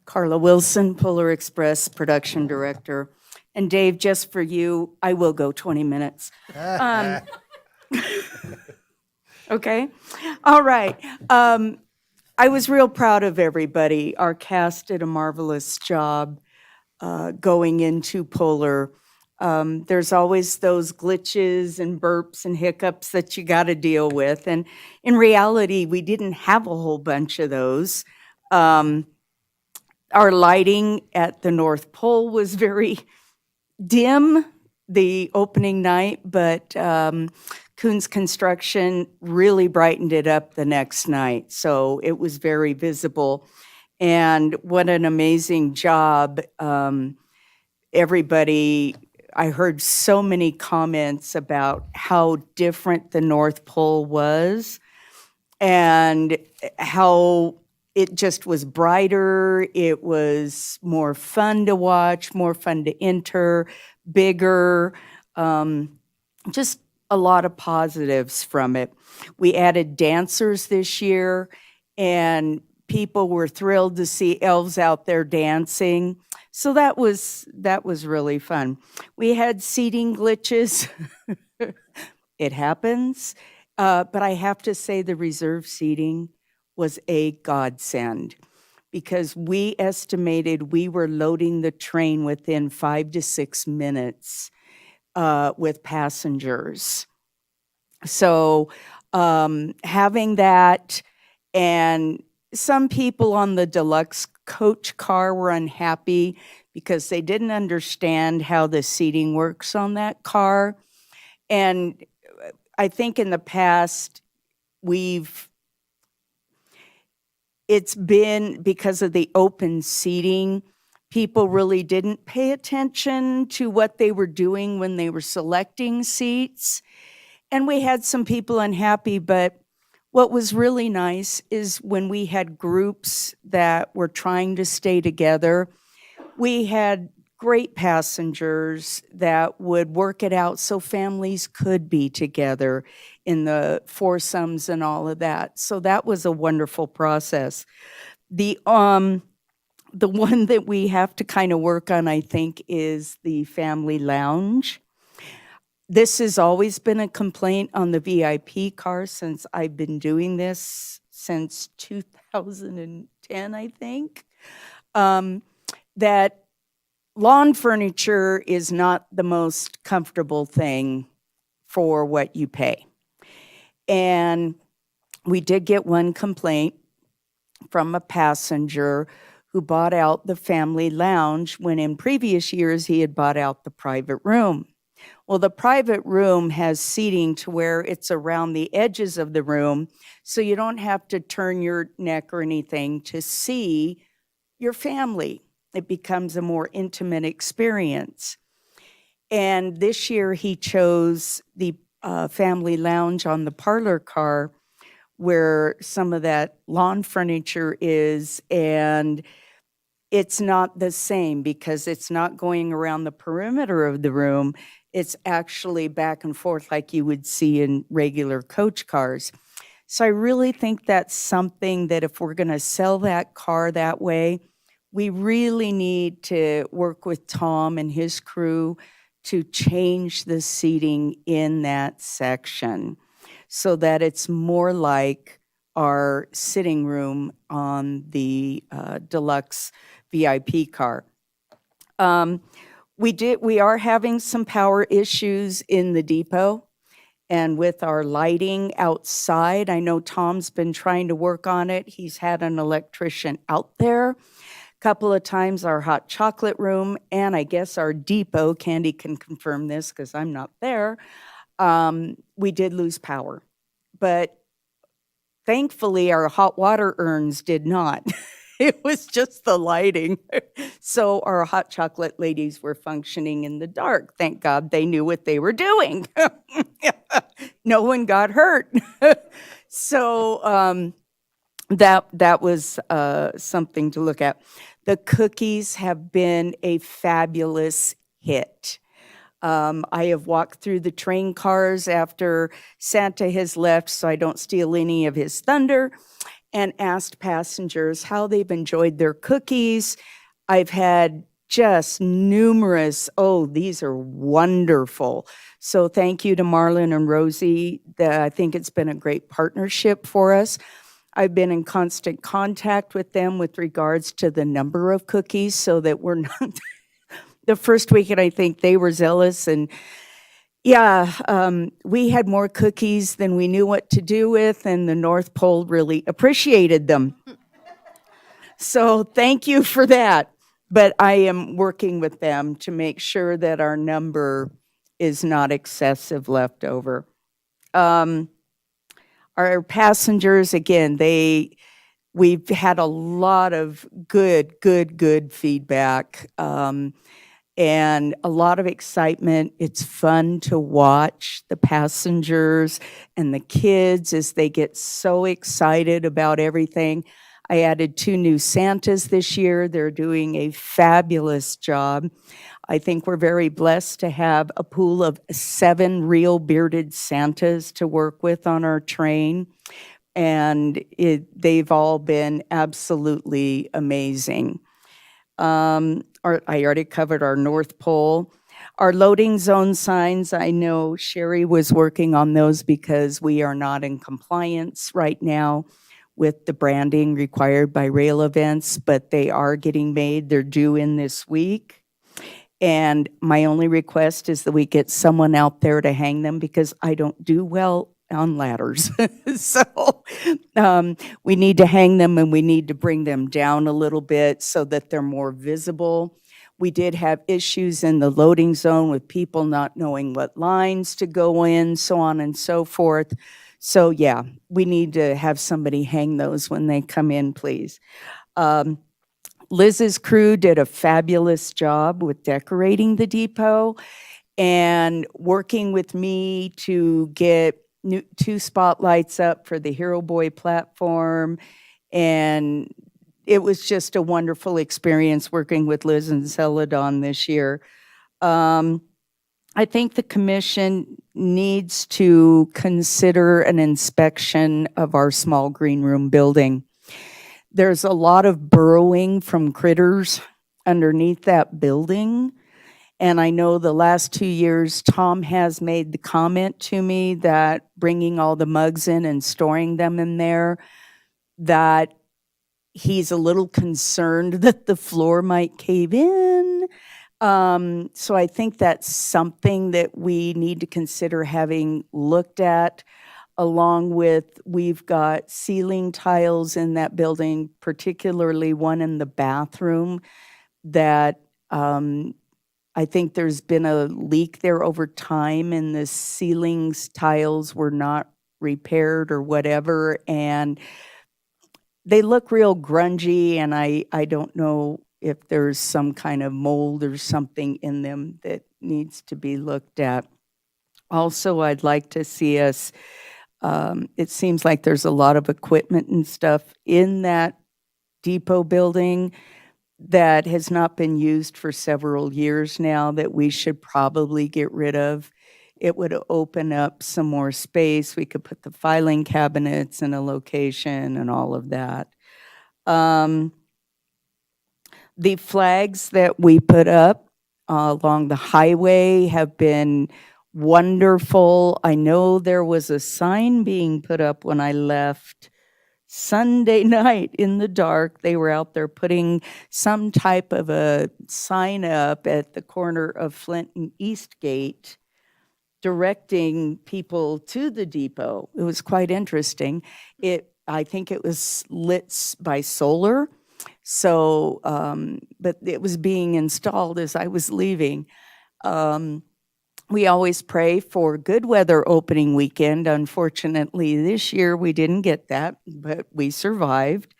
Carla Wilson, Polar Express Production Director. And Dave, just for you, I will go 20 minutes. Okay. All right. I was real proud of everybody. Our cast did a marvelous job going into Polar. There's always those glitches and burps and hiccups that you got to deal with. And in reality, we didn't have a whole bunch of those. Our lighting at the North Pole was very dim the opening night, but Coons Construction really brightened it up the next night. So it was very visible. And what an amazing job. Everybody, I heard so many comments about how different the North Pole was and how it just was brighter. It was more fun to watch, more fun to enter, bigger, just a lot of positives from it. We added dancers this year, and people were thrilled to see elves out there dancing. So that was really fun. We had seating glitches. It happens. But I have to say the reserve seating was a godsend because we estimated we were loading the train within 5 to 6 minutes with passengers. So having that, and some people on the deluxe coach car were unhappy because they didn't understand how the seating works on that car. And I think in the past, it's been because of the open seating, people really didn't pay attention to what they were doing when they were selecting seats. And we had some people unhappy, but what was really nice is when we had groups that were trying to stay together, we had great passengers that would work it out so families could be together in the foursomes and all of that. So that was a wonderful process. The one that we have to kind of work on, I think, is the family lounge. This has always been a complaint on the VIP car since I've been doing this since 2010, I think, that lawn furniture is not the most comfortable thing for what you pay. And we did get one complaint from a passenger who bought out the family lounge when in previous years he had bought out the private room. Well, the private room has seating to where it's around the edges of the room, so you don't have to turn your neck or anything to see your family. It becomes a more intimate experience. And this year he chose the family lounge on the parlor car where some of that lawn furniture is, and it's not the same because it's not going around the perimeter of the room. It's actually back and forth like you would see in regular coach cars. So I really think that's something that if we're going to sell that car that way, we really need to work with Tom and his crew to change the seating in that section so that it's more like our sitting room on the deluxe VIP car. We are having some power issues in the depot and with our lighting outside. I know Tom's been trying to work on it. He's had an electrician out there. Couple of times our hot chocolate room, and I guess our depot, Candy can confirm this because I'm not there, we did lose power. But thankfully, our hot water urns did not. It was just the lighting. So our hot chocolate ladies were functioning in the dark. Thank God they knew what they were doing. No one got hurt. So that was something to look at. The cookies have been a fabulous hit. I have walked through the train cars after Santa has left so I don't steal any of his thunder, and asked passengers how they've enjoyed their cookies. I've had just numerous, oh, these are wonderful. So thank you to Marlon and Rosie. I think it's been a great partnership for us. I've been in constant contact with them with regards to the number of cookies so that we're not, the first weekend I think they were zealous and we had more cookies than we knew what to do with, and the North Pole really appreciated them. So thank you for that. But I am working with them to make sure that our number is not excessive left over. Our passengers, again, we've had a lot of good feedback, and a lot of excitement. It's fun to watch the passengers and the kids as they get so excited about everything. I added 2 new Santas this year. They're doing a fabulous job. I think we're very blessed to have a pool of 7 real bearded Santas to work with on our train. And they've all been absolutely amazing. I already covered our North Pole. Our loading zone signs, I know Sherry was working on those because we are not in compliance right now with the branding required by rail events, but they are getting made. They're due in this week. And my only request is that we get someone out there to hang them because I don't do well on ladders. So we need to hang them and we need to bring them down a little bit so that they're more visible. We did have issues in the loading zone with people not knowing what lines to go in, so on and so forth. So yeah, we need to have somebody hang those when they come in, please. Liz's crew did a fabulous job with decorating the depot and working with me to get 2 spotlights up for the Hero Boy platform. And it was just a wonderful experience working with Liz and Celadon this year. I think the commission needs to consider an inspection of our small green room building. There's a lot of burrowing from critters underneath that building. And I know the last 2 years, Tom has made the comment to me that bringing all the mugs in and storing them in there, that he's a little concerned that the floor might cave in. So I think that's something that we need to consider having looked at, along with we've got ceiling tiles in that building, particularly one in the bathroom that I think there's been a leak there over time and the ceilings tiles were not repaired or whatever. And they look real grungy, and I don't know if there's some kind of mold or something in them that needs to be looked at. Also, I'd like to see us, it seems like there's a lot of equipment and stuff in that depot building that has not been used for several years now that we should probably get rid of. It would open up some more space. We could put the filing cabinets in a location and all of that. The flags that we put up along the highway have been wonderful. I know there was a sign being put up when I left Sunday night in the dark. They were out there putting some type of a sign up at the corner of Flint and Eastgate, directing people to the depot. It was quite interesting. I think it was lit by solar. So, but it was being installed as I was leaving. We always pray for good weather opening weekend. Unfortunately, this year we didn't get that, but we survived.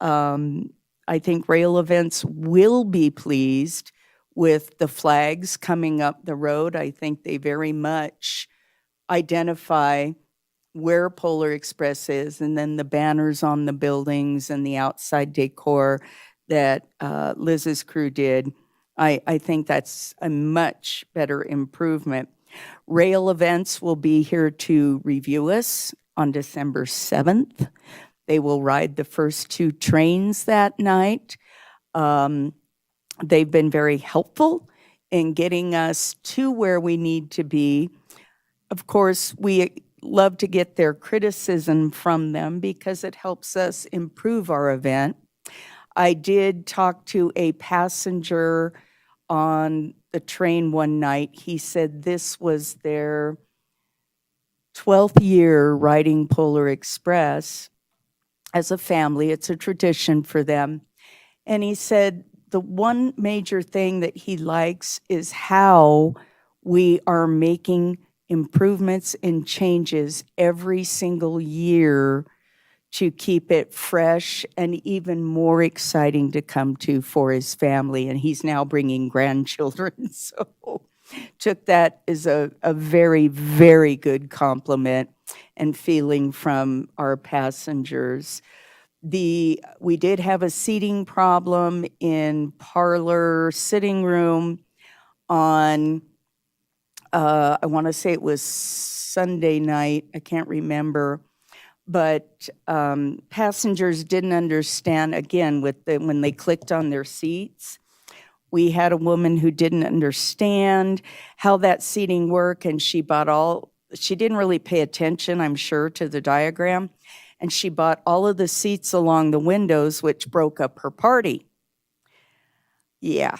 I think rail events will be pleased with the flags coming up the road. I think they very much identify where Polar Express is, and then the banners on the buildings and the outside decor that Liz's crew did. I think that's a much better improvement. Rail events will be here to review us on December 7th. They will ride the first 2 trains that night. They've been very helpful in getting us to where we need to be. Of course, we love to get their criticism from them because it helps us improve our event. I did talk to a passenger on the train one night. He said this was their 12th year riding Polar Express as a family. It's a tradition for them. And he said the one major thing that he likes is how we are making improvements and changes every single year to keep it fresh and even more exciting to come to for his family. And he's now bringing grandchildren. So took that as a very, very good compliment and feeling from our passengers. We did have a seating problem in parlor sitting room on, I want to say it was Sunday night, I can't remember. But passengers didn't understand, again, when they clicked on their seats. We had a woman who didn't understand how that seating worked, and she didn't really pay attention, I'm sure, to the diagram. And she bought all of the seats along the windows, which broke up her party. Yeah.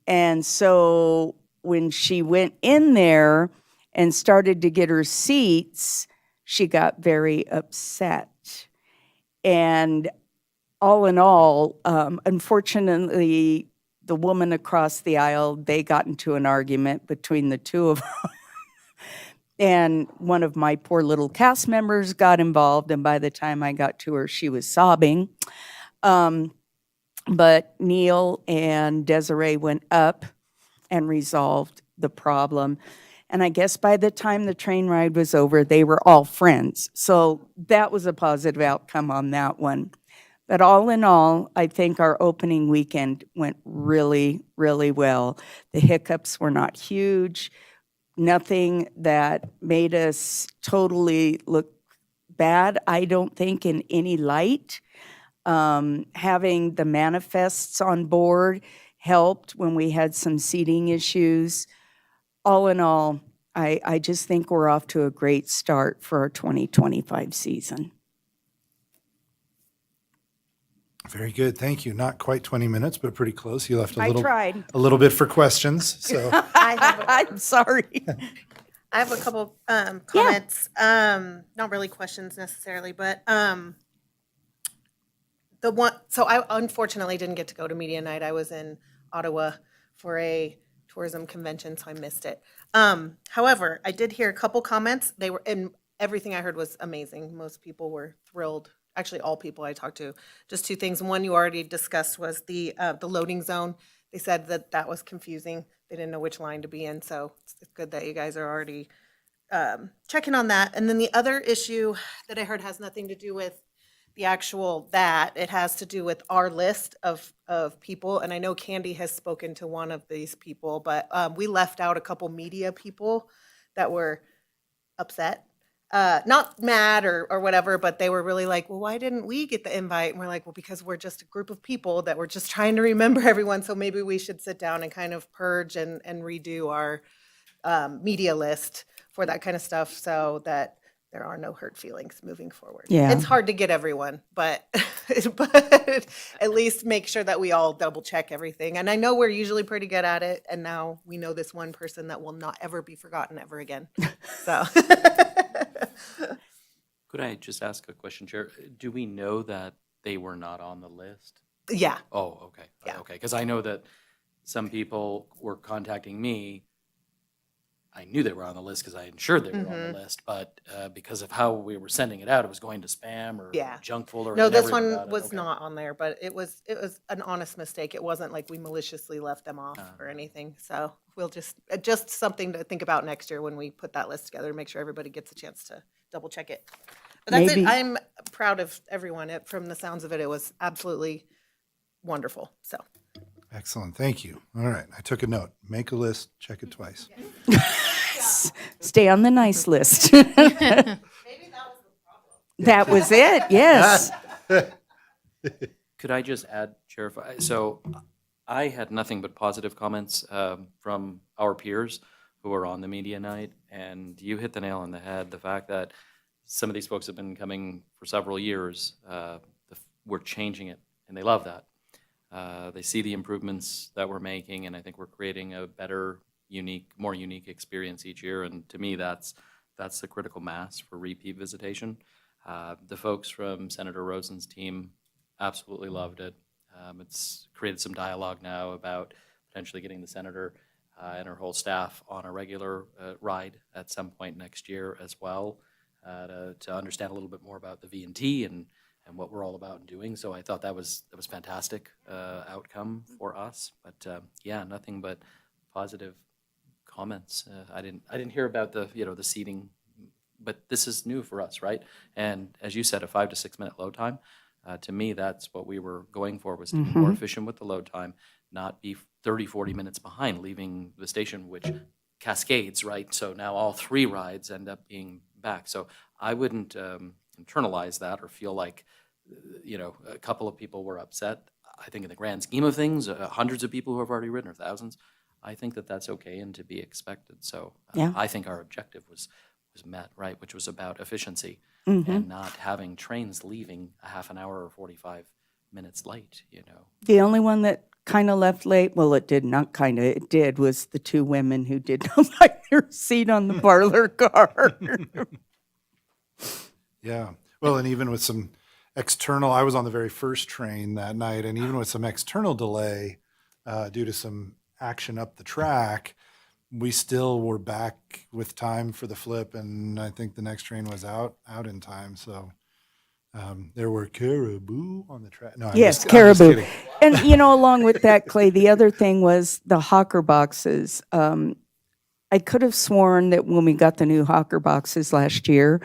And so when she went in there and started to get her seats, she got very upset. And all in all, unfortunately, the woman across the aisle, they got into an argument between the two of them. And one of my poor little cast members got involved, and by the time I got to her, she was sobbing. But Neil and Desiree went up and resolved the problem. And I guess by the time the train ride was over, they were all friends. So that was a positive outcome on that one. But all in all, I think our opening weekend went really, really well. The hiccups were not huge. Nothing that made us totally look bad, I don't think, in any light. Having the manifests on board helped when we had some seating issues. All in all, I just think we're off to a great start for our 2025 season. Very good. Thank you. Not quite 20 minutes, but pretty close. You left I tried. a little bit for questions. So I'm sorry. I have a couple comments, not really questions necessarily, but so I unfortunately didn't get to go to media night. I was in Ottawa for a tourism convention, so I missed it. However, I did hear a couple comments. And everything I heard was amazing. Most people were thrilled. Actually, all people I talked to. Just two things. One you already discussed was the loading zone. They said that was confusing. They didn't know which line to be in, so it's good that you guys are already checking on that. And then the other issue that I heard has nothing to do with the actual it has to do with our list of people. And I know Candy has spoken to one of these people, but we left out a couple media people that were upset. Not mad or whatever, but they were really like, well, why didn't we get the invite? And we're like, well, because we're just a group of people that we're just trying to remember everyone. So maybe we should sit down and kind of purge and redo our media list for that kind of stuff so that there are no hurt feelings moving forward. Yeah. It's hard to get everyone, but but at least make sure that we all double check everything. And I know we're usually pretty good at it. And now we know this one person that will not ever be forgotten ever again. So. Could I just ask a question, Chair? Do we know that they were not on the list? Yeah. Oh, okay. Yeah. Okay, because I know that some people were contacting me. I knew they were on the list because I ensured they were on the list, but because of how we were sending it out, it was going to spam or Yeah. junk folder. No, I this never even one got it. was Okay. not on there, but it was an honest mistake. It wasn't like we maliciously left them off or anything. So we'll just something to think about next year when we put that list together, make sure everybody gets a chance to double check it. But that's Maybe- it. I'm proud of everyone. From the sounds of it, it was absolutely wonderful. So excellent. Thank you. All right. I took a note. Make a list, check it twice. Stay on the nice list. maybe that was the problem. That was it, yes. Could I just add, Sheriff? So I had nothing but positive comments from our peers who were on the media night, and you hit the nail on the head. The fact that some of these folks have been coming for several years, we're changing it, and they love that. They see the improvements that we're making, and I think we're creating a better, more unique experience each year. And to me, that's the critical mass for repeat visitation. The folks from Senator Rosen's team absolutely loved it. It's created some dialogue now about potentially getting the senator and her whole staff on a regular ride at some point next year as well, to understand a little bit more about the V&T and what we're all about and doing. So I thought that was fantastic outcome for us. But yeah, nothing but positive comments. I didn't hear about the the seating, but this is new for us, right? And as you said, a 5 to 6 minute load time. To me, that's what we were going for, was to be more efficient with the load time, not be 30, 40 minutes behind leaving the station, which cascades, right? So now all 3 rides end up being back. So I wouldn't internalize that or feel like, a couple of people were upset. I think in the grand scheme of things, hundreds of people who have already ridden, or thousands, I think that that's okay and to be expected. So Yeah. I think our objective was met, right, which was about efficiency and not having trains leaving a half an hour or 45 minutes late, The only one that kind of left late, well, it did not kind of, it did, was the 2 women who did not like their seat on the parlor car. Yeah. Well, and even with some external, I was on the very first train that night, and even with some external delay due to some action up the track, we still were back with time for the flip, and I think the next train was out in time. So there were caribou on the track. No, Yes, I'm just caribou. kidding. And, along with that, Clay, the other thing was the hawker boxes. I could have sworn that when we got the new hawker boxes last year,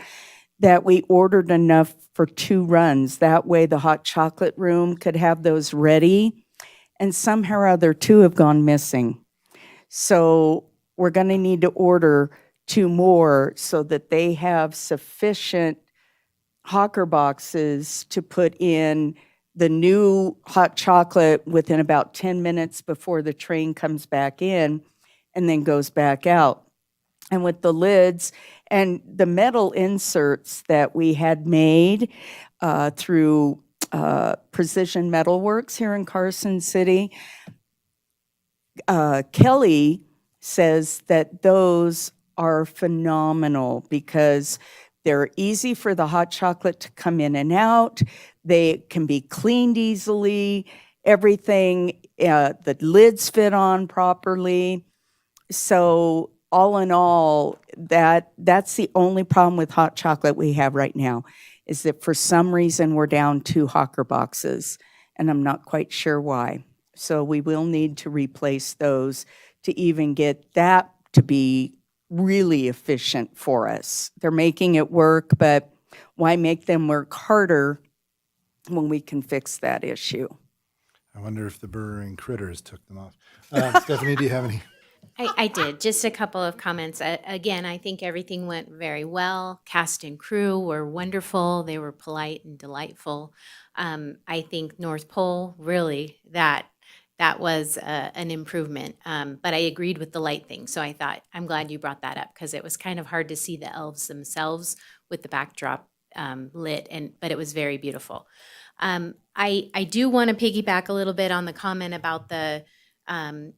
that we ordered enough for 2 runs. That way the hot chocolate room could have those ready. And somehow or other, 2 have gone missing. So we're going to need to order 2 more so that they have sufficient hawker boxes to put in the new hot chocolate within about 10 minutes before the train comes back in and then goes back out. And with the lids and the metal inserts that we had made through Precision Metalworks here in Carson City, Kelly says that those are phenomenal because they're easy for the hot chocolate to come in and out. They can be cleaned easily. Everything, the lids fit on properly. So all in all, that's the only problem with hot chocolate we have right now, is that for some reason we're down 2 hawker boxes, and I'm not quite sure why. So we will need to replace those to even get that to be really efficient for us. They're making it work, but why make them work harder when we can fix that issue? I wonder if the burrowing critters took them off. Stephanie, do you have any? I did. Just a couple of comments. Again, I think everything went very well. Cast and crew were wonderful. They were polite and delightful. I think North Pole, really, that was an improvement. But I agreed with the light thing. So I thought, I'm glad you brought that up because it was kind of hard to see the elves themselves with the backdrop lit, but it was very beautiful. I do want to piggyback a little bit on the comment about the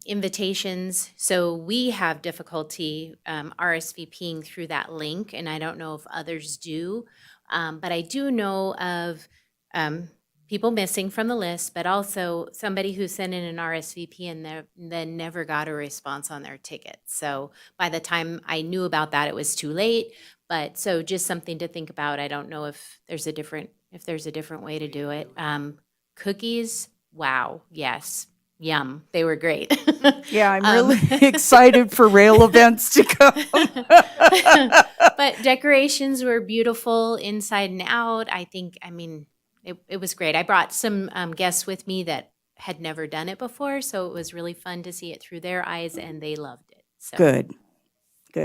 invitations. So we have difficulty RSVPing through that link, and I don't know if others do, but I do know of people missing from the list, but also somebody who sent in an RSVP and then never got a response on their ticket. So by the time I knew about that, it was too late. But so just something to think about. I don't know if there's a different way to do it. Cookies, wow, yes. Yum. They were great. Yeah, I'm really excited for rail events to come. But decorations were beautiful inside and out. It was great. I brought some guests with me that had never done it before, so it was really fun to see it through their eyes, and they loved it. So. Good.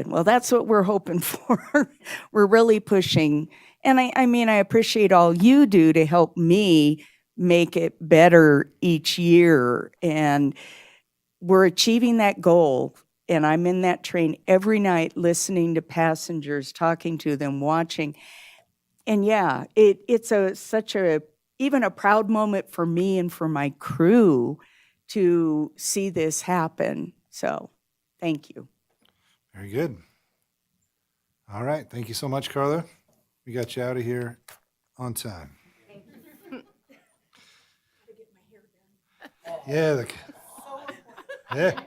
Well, that's what we're hoping for. We're really pushing. And I appreciate all you do to help me make it better each year. And we're achieving that goal. And I'm in that train every night listening to passengers, talking to them, watching. And yeah, it's such a proud moment for me and for my crew to see this happen. So thank you. Very good. All right. Thank you so much, Carla. We got you out of here on time. Yeah. Yeah.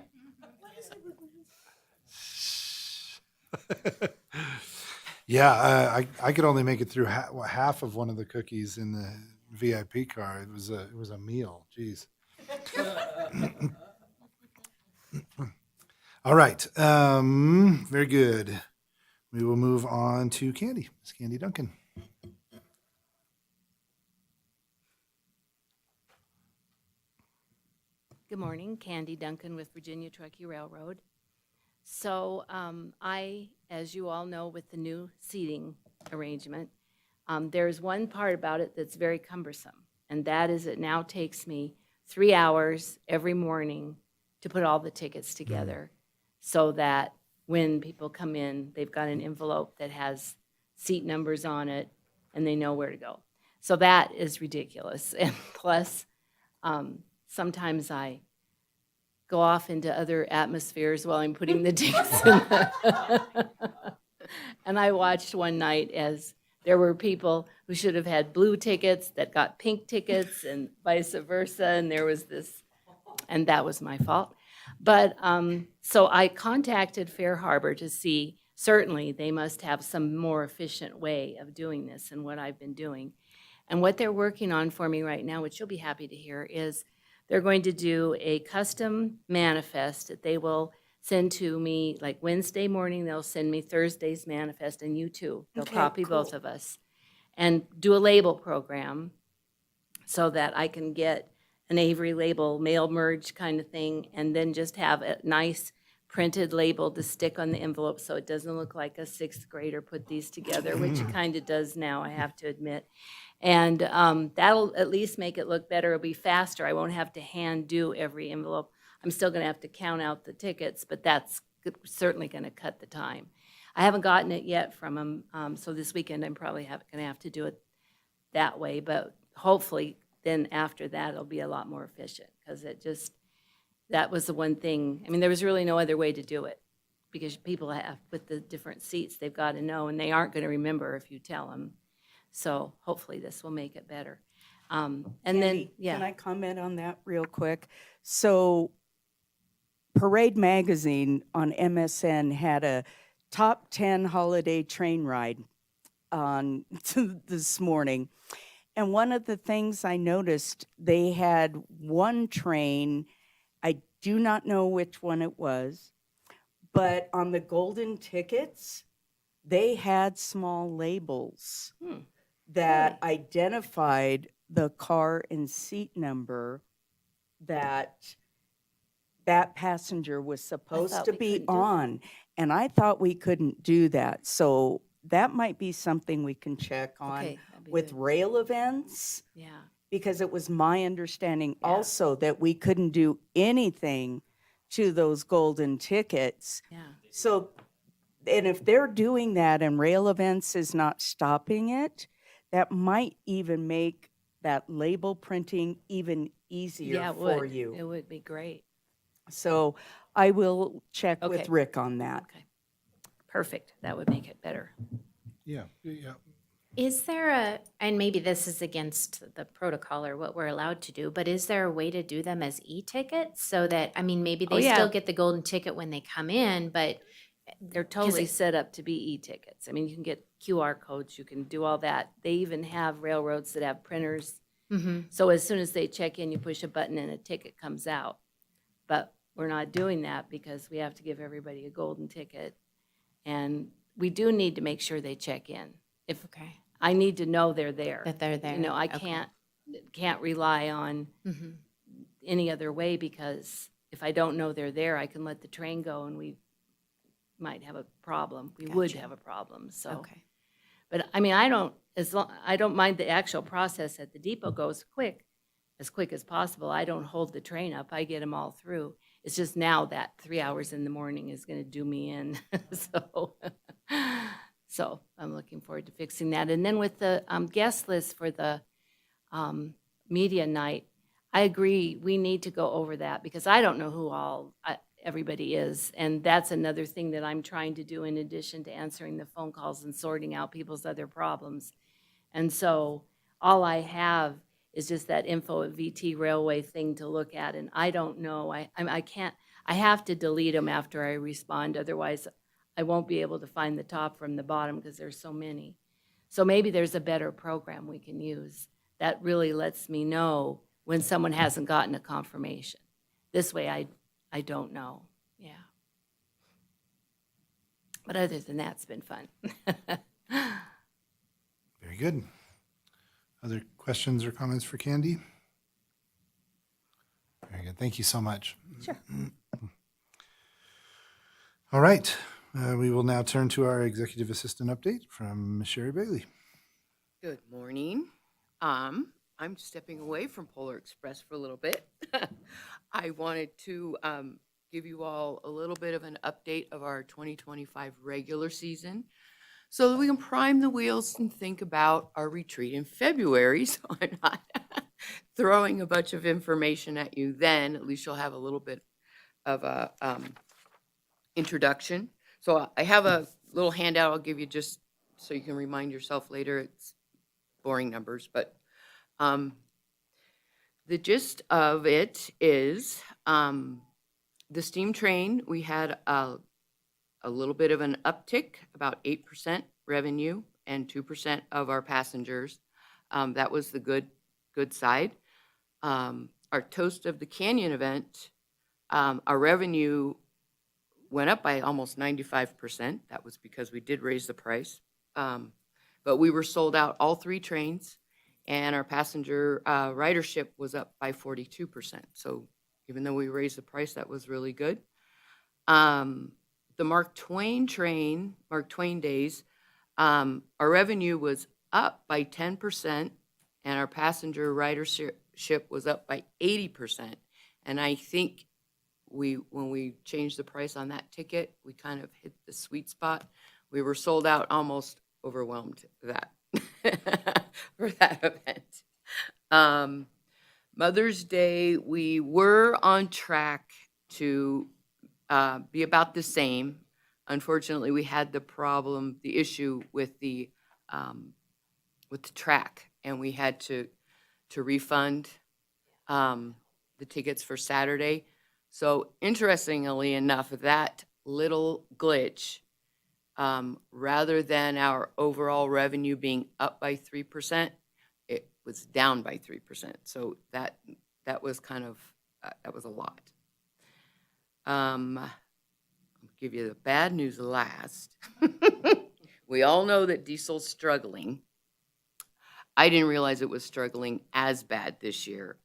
Yeah, I could only make it through half of one of the cookies in the VIP car. It was a meal. Jeez. All right. Very good. We will move on to Candy. Miss Candy Duncan. Good morning, Candy Duncan with Virginia Truckee Railroad. So I, as you all know, with the new seating arrangement, there's one part about it that's very cumbersome, and that is it now takes me 3 hours every morning to put all the tickets together so that when people come in, they've got an envelope that has seat numbers on it and they know where to go. So that is ridiculous. And plus, sometimes I go off into other atmospheres while I'm putting the tickets in. And I watched one night as there were people who should have had blue tickets that got pink tickets and vice versa. And there was this, and that was my fault. But so I contacted Fair Harbor to see, certainly they must have some more efficient way of doing this than what I've been doing. And what they're working on for me right now, which you'll be happy to hear, is they're going to do a custom manifest that they will send to me, like Wednesday morning, they'll send me Thursday's manifest, and you too. They'll Okay, copy both cool. of us. And do a label program so that I can get an Avery label, mail merge kind of thing, and then just have a nice printed label to stick on the envelope so it doesn't look like a sixth grader put these together, which it kind of does now, I have to admit. And that'll at least make it look better. It'll be faster. I won't have to hand do every envelope. I'm still going to have to count out the tickets, but that's certainly going to cut the time. I haven't gotten it yet from them, so this weekend I'm probably going to have to do it that way. But hopefully then after that it'll be a lot more efficient, because that was the one thing. I mean, there was really no other way to do it, because people have, with the different seats, they've got to know, and they aren't going to remember if you tell them. So hopefully this will make it better. And then, Candy, yeah. Can I comment on that real quick? So Parade Magazine on MSN had a top 10 holiday train ride on this morning. And one of the things I noticed, they had one train, I do not know which one it was, but on the golden tickets, they had small labels that identified the car and seat number that that passenger was supposed thought to we be couldn't do that. on. And I thought we couldn't do that. So that might be something we can check on Okay, that'd be with good. rail events, Yeah. because it was my understanding Yeah. also that we couldn't do anything to those golden tickets. Yeah. So, and if they're doing that and rail events is not stopping it, that might even make that label printing even easier Yeah, it for would. you. It would be great. So I will check with Okay. Rick on that. Okay. Perfect. That would make it better. Yeah. Yeah. Is there and maybe this is against the protocol or what we're allowed to do, but is there a way to do them as e-tickets so that, I mean, maybe Oh, they yeah. still get the golden ticket when they come in, but They're totally it- set up to be e-tickets. I mean, you can get QR codes, you can do all that. They even have railroads that have printers. Mhm. So as soon as they check in, you push a button and a ticket comes out. But we're not doing that because we have to give everybody a golden ticket. And we do need to make sure they check in. If Okay. I need to know they're there. That they're there. You know, I Okay. can't rely on Mhm. any other way, because if I don't know they're there, I can let the train go and we might have a problem. We would Gotcha. have a problem, so. Okay. But I mean, I don't mind the actual process at the depot goes as quick as possible. I don't hold the train up. I get them all through. It's just now that 3 hours in the morning is gonna do me in, so I'm looking forward to fixing that. And then with the guest list for the media night, I agree, we need to go over that, because I don't know who everybody is. And that's another thing that I'm trying to do in addition to answering the phone calls and sorting out people's other problems. And so all I have is just that info at VT Railway thing to look at, and I don't know. I can't, I have to delete them after I respond, otherwise I won't be able to find the top from the bottom because there's so many. So maybe there's a better program we can use that really lets me know when someone hasn't gotten a confirmation. This way I don't know, yeah. But other than that, it's been fun. Very good. Other questions or comments for Candy? Very good. Thank you so much. Sure. All right. We will now turn to our executive assistant update from Ms. Sherry Bailey. Good morning. I'm stepping away from Polar Express for a little bit. I wanted to give you all a little bit of an update of our 2025 regular season so that we can prime the wheels and think about our retreat in February. So I'm not throwing a bunch of information at you then. At least you'll have a little bit of a introduction. So I have a little handout I'll give you just so you can remind yourself later. It's boring numbers, but the gist of it is the steam train, we had a little bit of an uptick, about 8% revenue and 2% of our passengers. That was the good side. Our Toast of the Canyon event, our revenue went up by almost 95%. That was because we did raise the price. But we were sold out all 3 trains, and our passenger ridership was up by 42%. So even though we raised the price, that was really good. The Mark Twain train, Mark Twain days, our revenue was up by 10%, and our passenger ridership was up by 80%. And I think when we changed the price on that ticket, we kind of hit the sweet spot. We were sold out, almost overwhelmed that for that event. Mother's Day, we were on track to be about the same. Unfortunately, we had the issue with the track, and we had to refund the tickets for Saturday. So interestingly enough, that little glitch, rather than our overall revenue being up by 3%, it was down by 3%. So that was kind of, that was a lot. I'll give you the bad news last. We all know that diesel's struggling. I didn't realize it was struggling as bad this year.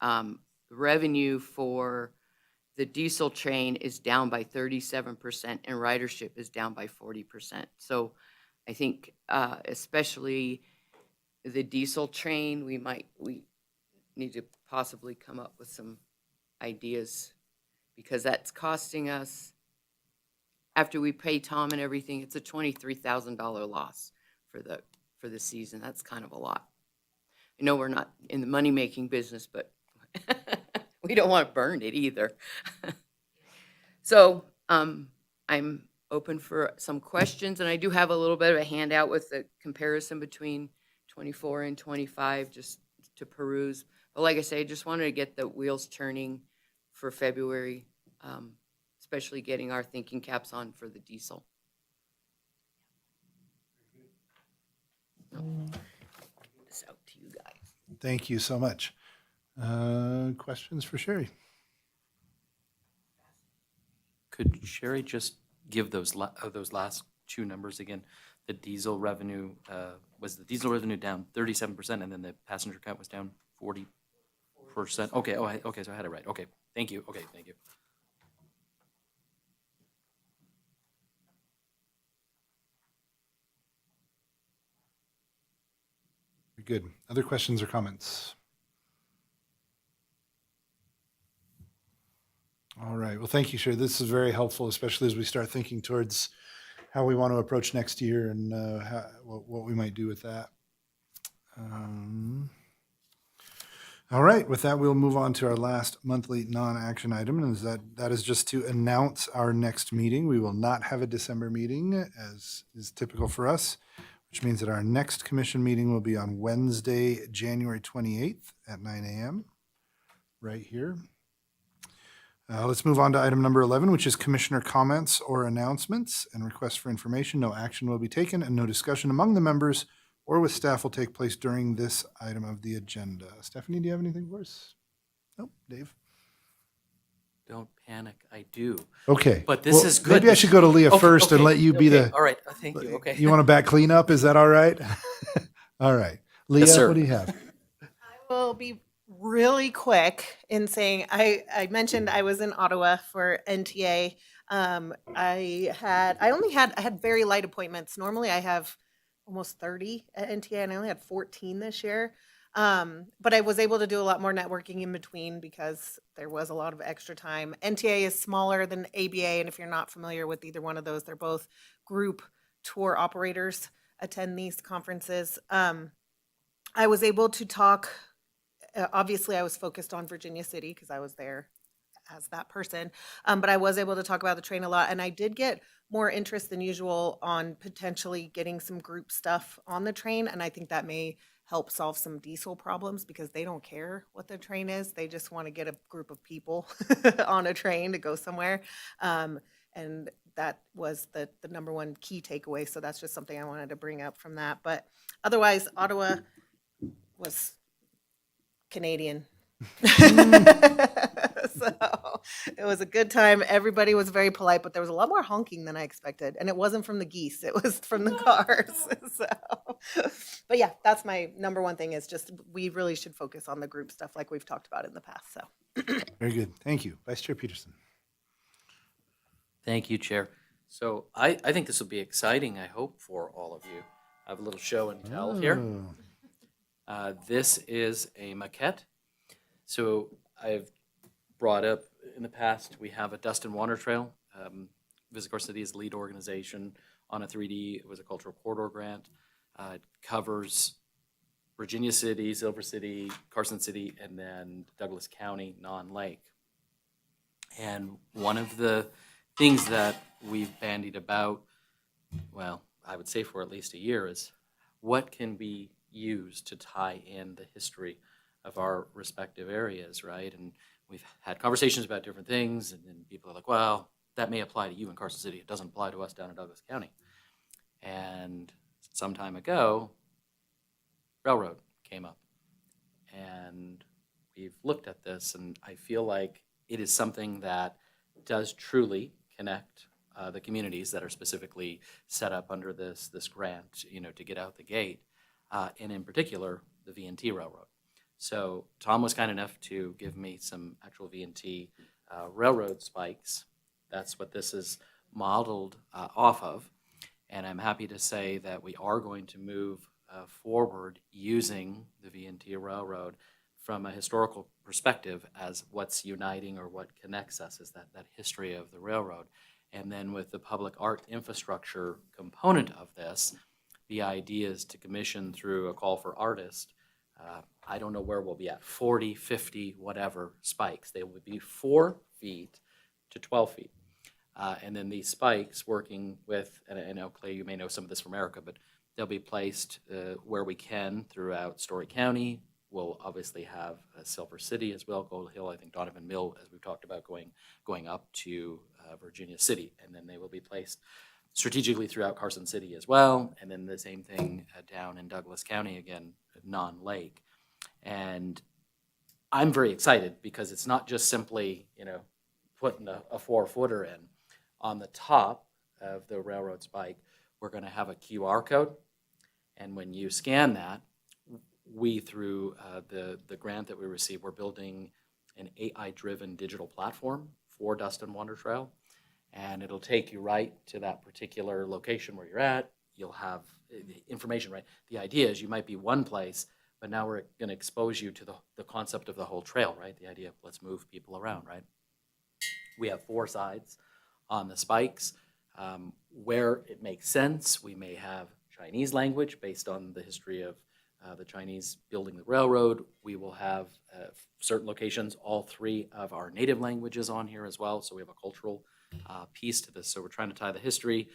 Revenue for the diesel train is down by 37%, and ridership is down by 40%. So I think especially the diesel train, we need to possibly come up with some ideas, because that's costing us, after we pay Tom and everything, it's a $23,000 loss for the season. That's kind of a lot. I know we're not in the money-making business, but we don't want to burn it either. So I'm open for some questions, and I do have a little bit of a handout with the comparison between 24 and 25 just to peruse. But like I say, I just wanted to get the wheels turning for February, especially getting our thinking caps on for the diesel. It's out to you guys. Thank you so much. Questions for Sherry? Could Sherry just give those last 2 numbers again? The diesel revenue, was the diesel revenue down 37%, and then the passenger count was down 40%? Okay, okay, so I had it right. Okay, thank you. Okay, thank you. Good. Other questions or comments? All right. Well, thank you, Sherry. This is very helpful, especially as we start thinking towards how we want to approach next year and what we might do with that. All right. With that, we'll move on to our last monthly non-action item, and that is just to announce our next meeting. We will not have a December meeting, as is typical for us, which which means that our next commission meeting will be on Wednesday, January 28th at 9 a.m. right here. Let's move on to item number 11, which is commissioner comments or announcements and requests for information. No action will be taken and no discussion among the members or with staff will take place during this item of the agenda. Stephanie, do you have anything for us? Nope. Dave? Don't panic, I do. Okay. But this Well, is good. Maybe I should go to Leah Okay, first and okay, let you be okay. the. All right, thank you, okay. You want to back clean up? Is that all right? All right. Leah, sir. what do you have? Will be really quick in saying I mentioned I was in Ottawa for NTA. I had very light appointments. Normally I have almost 30 at NTA and I only had 14 this year. But I was able to do a lot more networking in between because there was a lot of extra time. NTA is smaller than ABA, and if you're not familiar with either one of those, they're both group tour operators attend these conferences. I was able to talk. Obviously, I was focused on Virginia City because I was there as that person. But I was able to talk about the train a lot. And I did get more interest than usual on potentially getting some group stuff on the train. And I think that may help solve some diesel problems because they don't care what the train is. They just want to get a group of people on a train to go somewhere. And that was the number one key takeaway. So that's just something I wanted to bring up from that. But otherwise, Ottawa was Canadian. So it was a good time. Everybody was very polite, but there was a lot more honking than I expected. And it wasn't from the geese, it was from the cars. So, but yeah, that's my number one thing is just we really should focus on the group stuff like we've talked about in the past. So Very good. Thank you. Vice Chair Peterson. Thank you, Chair. So I think this will be exciting, I hope, for all of you. I have a little show and tell here. Oh. This is a maquette. So I've brought up in the past, we have a Dust and Water Trail. Visit Carson City is the lead organization on a 3D. It was a cultural corridor grant. It covers Virginia City, Silver City, Carson City, and then Douglas County, non-lake. And one of the things that we've bandied about, well, I would say for at least a year, is what can be used to tie in the history of our respective areas, right? And we've had conversations about different things, and then people are like, well, that may apply to you in Carson City. It doesn't apply to us down in Douglas County. And some time ago, railroad came up. And we've looked at this, and I feel like it is something that does truly connect the communities that are specifically set up under this grant, to get out the gate, and in particular, the V&T Railroad. So Tom was kind enough to give me some actual V&T railroad spikes. That's what this is modeled off of. And I'm happy to say that we are going to move forward using the V&T Railroad from a historical perspective as what's uniting or what connects us is that history of the railroad. And then with the public art infrastructure component of this, the idea is to commission through a call for artists. I don't know where we'll be at, 40, 50, whatever spikes. They will be 4 feet to 12 feet. And then these spikes working with, and I know, Clay, you may know some of this from America, but they'll be placed where we can throughout Story County. We'll obviously have Silver City as well, Gold Hill, I think Donovan Mill, as we've talked about, going up to Virginia City. And then they will be placed strategically throughout Carson City as well. And then the same thing down in Douglas County, again, non-lake. And I'm very excited because it's not just simply, putting a 4-footer in. On the top of the railroad spike, we're going to have a QR code. And when you scan that, we, through the grant that we received, we're building an AI-driven digital platform for Dust and Water Trail. And it'll take you right to that particular location where you're at. You'll have information, right? The idea is you might be one place, but now we're going to expose you to the concept of the whole trail, right? The idea of let's move people around, right? We have 4 sides on the spikes. Where it makes sense, we may have Chinese language based on the history of the Chinese building the railroad. We will have certain locations, all 3 of our native languages on here as well. So we have a cultural piece to this. So we're trying to tie the history.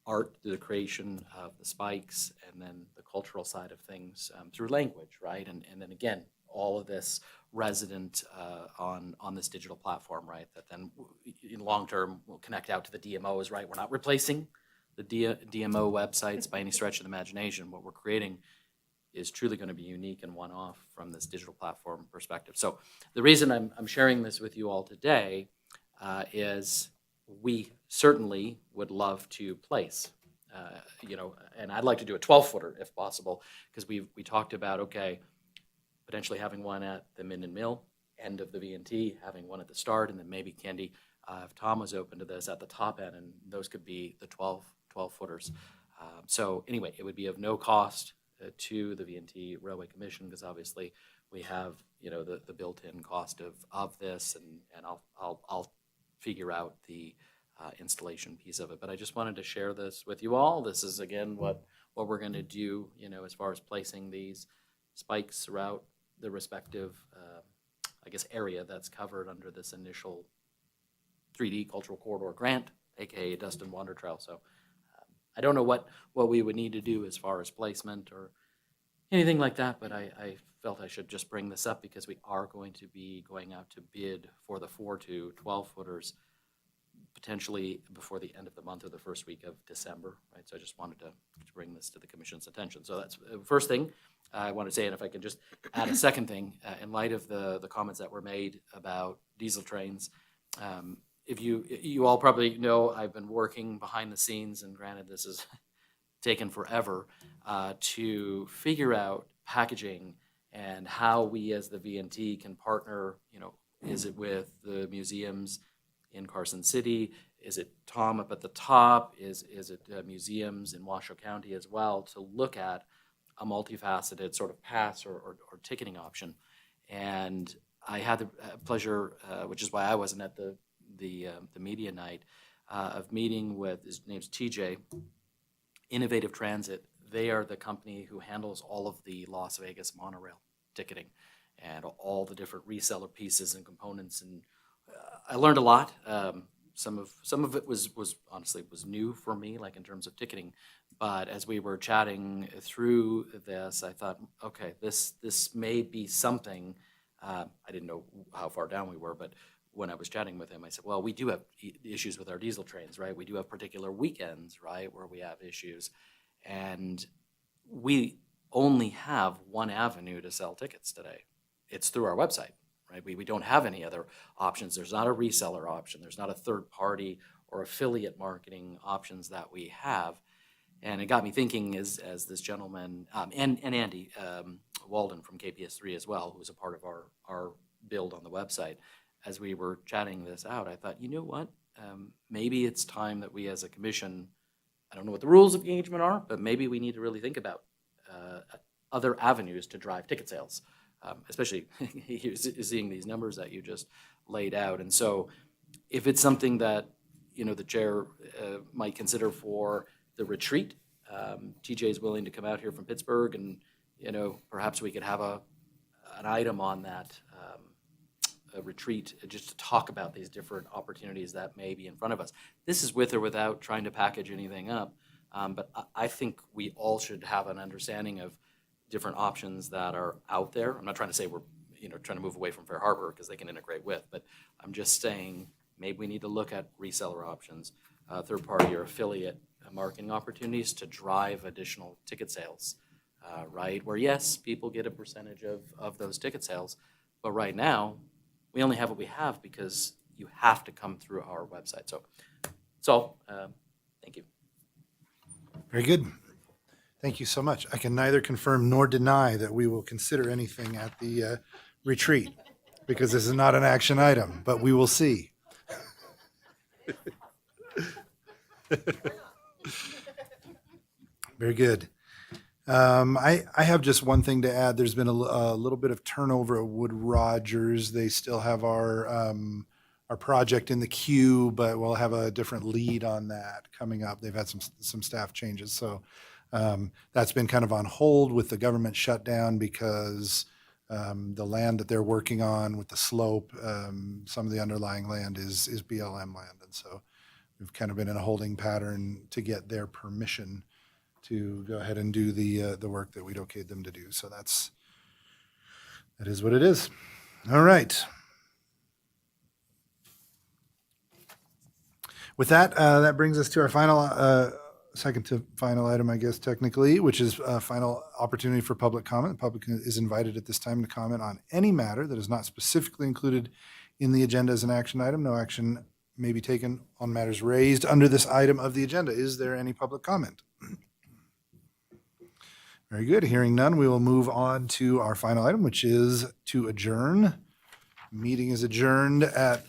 art through the creation of the spikes, and then the cultural side of things through language, right? And then again, all of this resident on this digital platform, right? That then in long term will connect out to the DMOs, right? We're not replacing the DMO websites by any stretch of the imagination. What we're creating is truly going to be unique and one-off from this digital platform perspective. So the reason I'm sharing this with you all today is we certainly would love to place, and I'd like to do a 12-footer if possible, because we talked about, okay, potentially having one at the Minden Mill, end of the VNT, having one at the start, and then maybe Candy, if Tom was open to this, at the top end, and those could be the 12-footers. So anyway, it would be of no cost to the VNT Railway Commission, because obviously we have, the built-in cost of this, and I'll figure out the installation piece of it. But I just wanted to share this with you all. This is again what we're going to do, as far as placing these spikes throughout the respective, area that's covered under this initial 3D Cultural Corridor grant, aka Dustin Wander Trail. So I don't know what we would need to do as far as placement or anything like that, but I felt I should just bring this up because we are going to be going out to bid for the 4 to 12-footers potentially before the end of the month or the first week of December, right? So I just wanted to bring this to the Commission's attention. So that's the first thing I want to say, and if I can just add a second thing, in light of the comments that were made about diesel trains, if you all probably know, I've been working behind the scenes, and granted this has taken forever, to figure out packaging and how we as the VNT can partner, is it with the museums in Carson City? Is it Tom up at the top? Is it museums in Washoe County as well, to look at a multifaceted sort of pass or ticketing option? And I had the pleasure, which is why I wasn't at the media night, of meeting with, his name's TJ, Innovative Transit. They are the company who handles all of the Las Vegas monorail ticketing and all the different reseller pieces and components. And I learned a lot. Some of it was honestly new for me, like in terms of ticketing. But as we were chatting through this, I thought, okay, this may be something. I didn't know how far down we were, but when I was chatting with him, I said, well, we do have issues with our diesel trains, right? We do have particular weekends, right, where we have issues. And we only have one avenue to sell tickets today. It's through our website, right? We don't have any other options. There's not a reseller option. There's not a third party or affiliate marketing options that we have. And it got me thinking as this gentleman, and Andy Walden from KPS3 as well, who's a part of our build on the website, as we were chatting this out, I thought, you know what? Maybe it's time that we as a commission, I don't know what the rules of engagement are, but maybe we need to really think about other avenues to drive ticket sales, especially seeing these numbers that you just laid out. And so if it's something that, the chair might consider for the retreat, TJ is willing to come out here from Pittsburgh, and, perhaps we could have an item on that a retreat just to talk about these different opportunities that may be in front of us. This is with or without trying to package anything up, but I think we all should have an understanding of different options that are out there. I'm not trying to say we're trying to move away from Fair Harbor, because they can integrate with, but I'm just saying maybe we need to look at reseller options, third party or affiliate marketing opportunities to drive additional ticket sales, right? Where yes, people get a percentage of those ticket sales, but right now, we only have what we have because you have to come through our website. So thank you. Very good. Thank you so much. I can neither confirm nor deny that we will consider anything at the retreat, because this is not an action item, but we will see. Very good. I have just one thing to add. There's been a little bit of turnover at Wood Rogers. They still have our project in the queue, but we'll have a different lead on that coming up. They've had some staff changes, so that's been kind of on hold with the government shutdown, because the land that they're working on with the slope, some of the underlying land is BLM land, and so we've kind of been in a holding pattern to get their permission to go ahead and do the work that we'd okayed them to do. So that is what it is. All right. With that, that brings us to our final, second to final item, I guess, technically, which is final opportunity for public comment. The public is invited at this time to comment on any matter that is not specifically included in the agenda as an action item. No action may be taken on matters raised under this item of the agenda. Is there any public comment? Very good. Hearing none, we will move on to our final item, which is to adjourn. Meeting is adjourned at,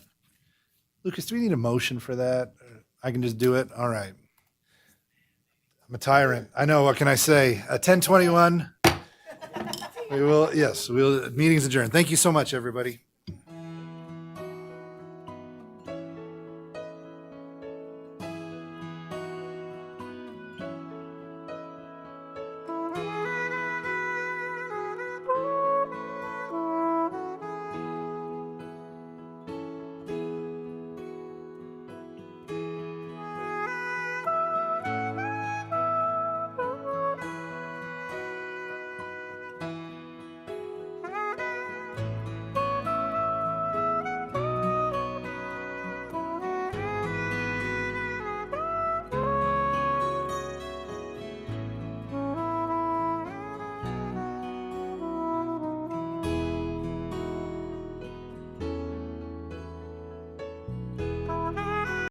Lucas, do we need a motion for that? I can just do it? All right. I'm a tyrant. I know, what can I say? 10:21. Meeting's adjourned. Thank you so much, everybody.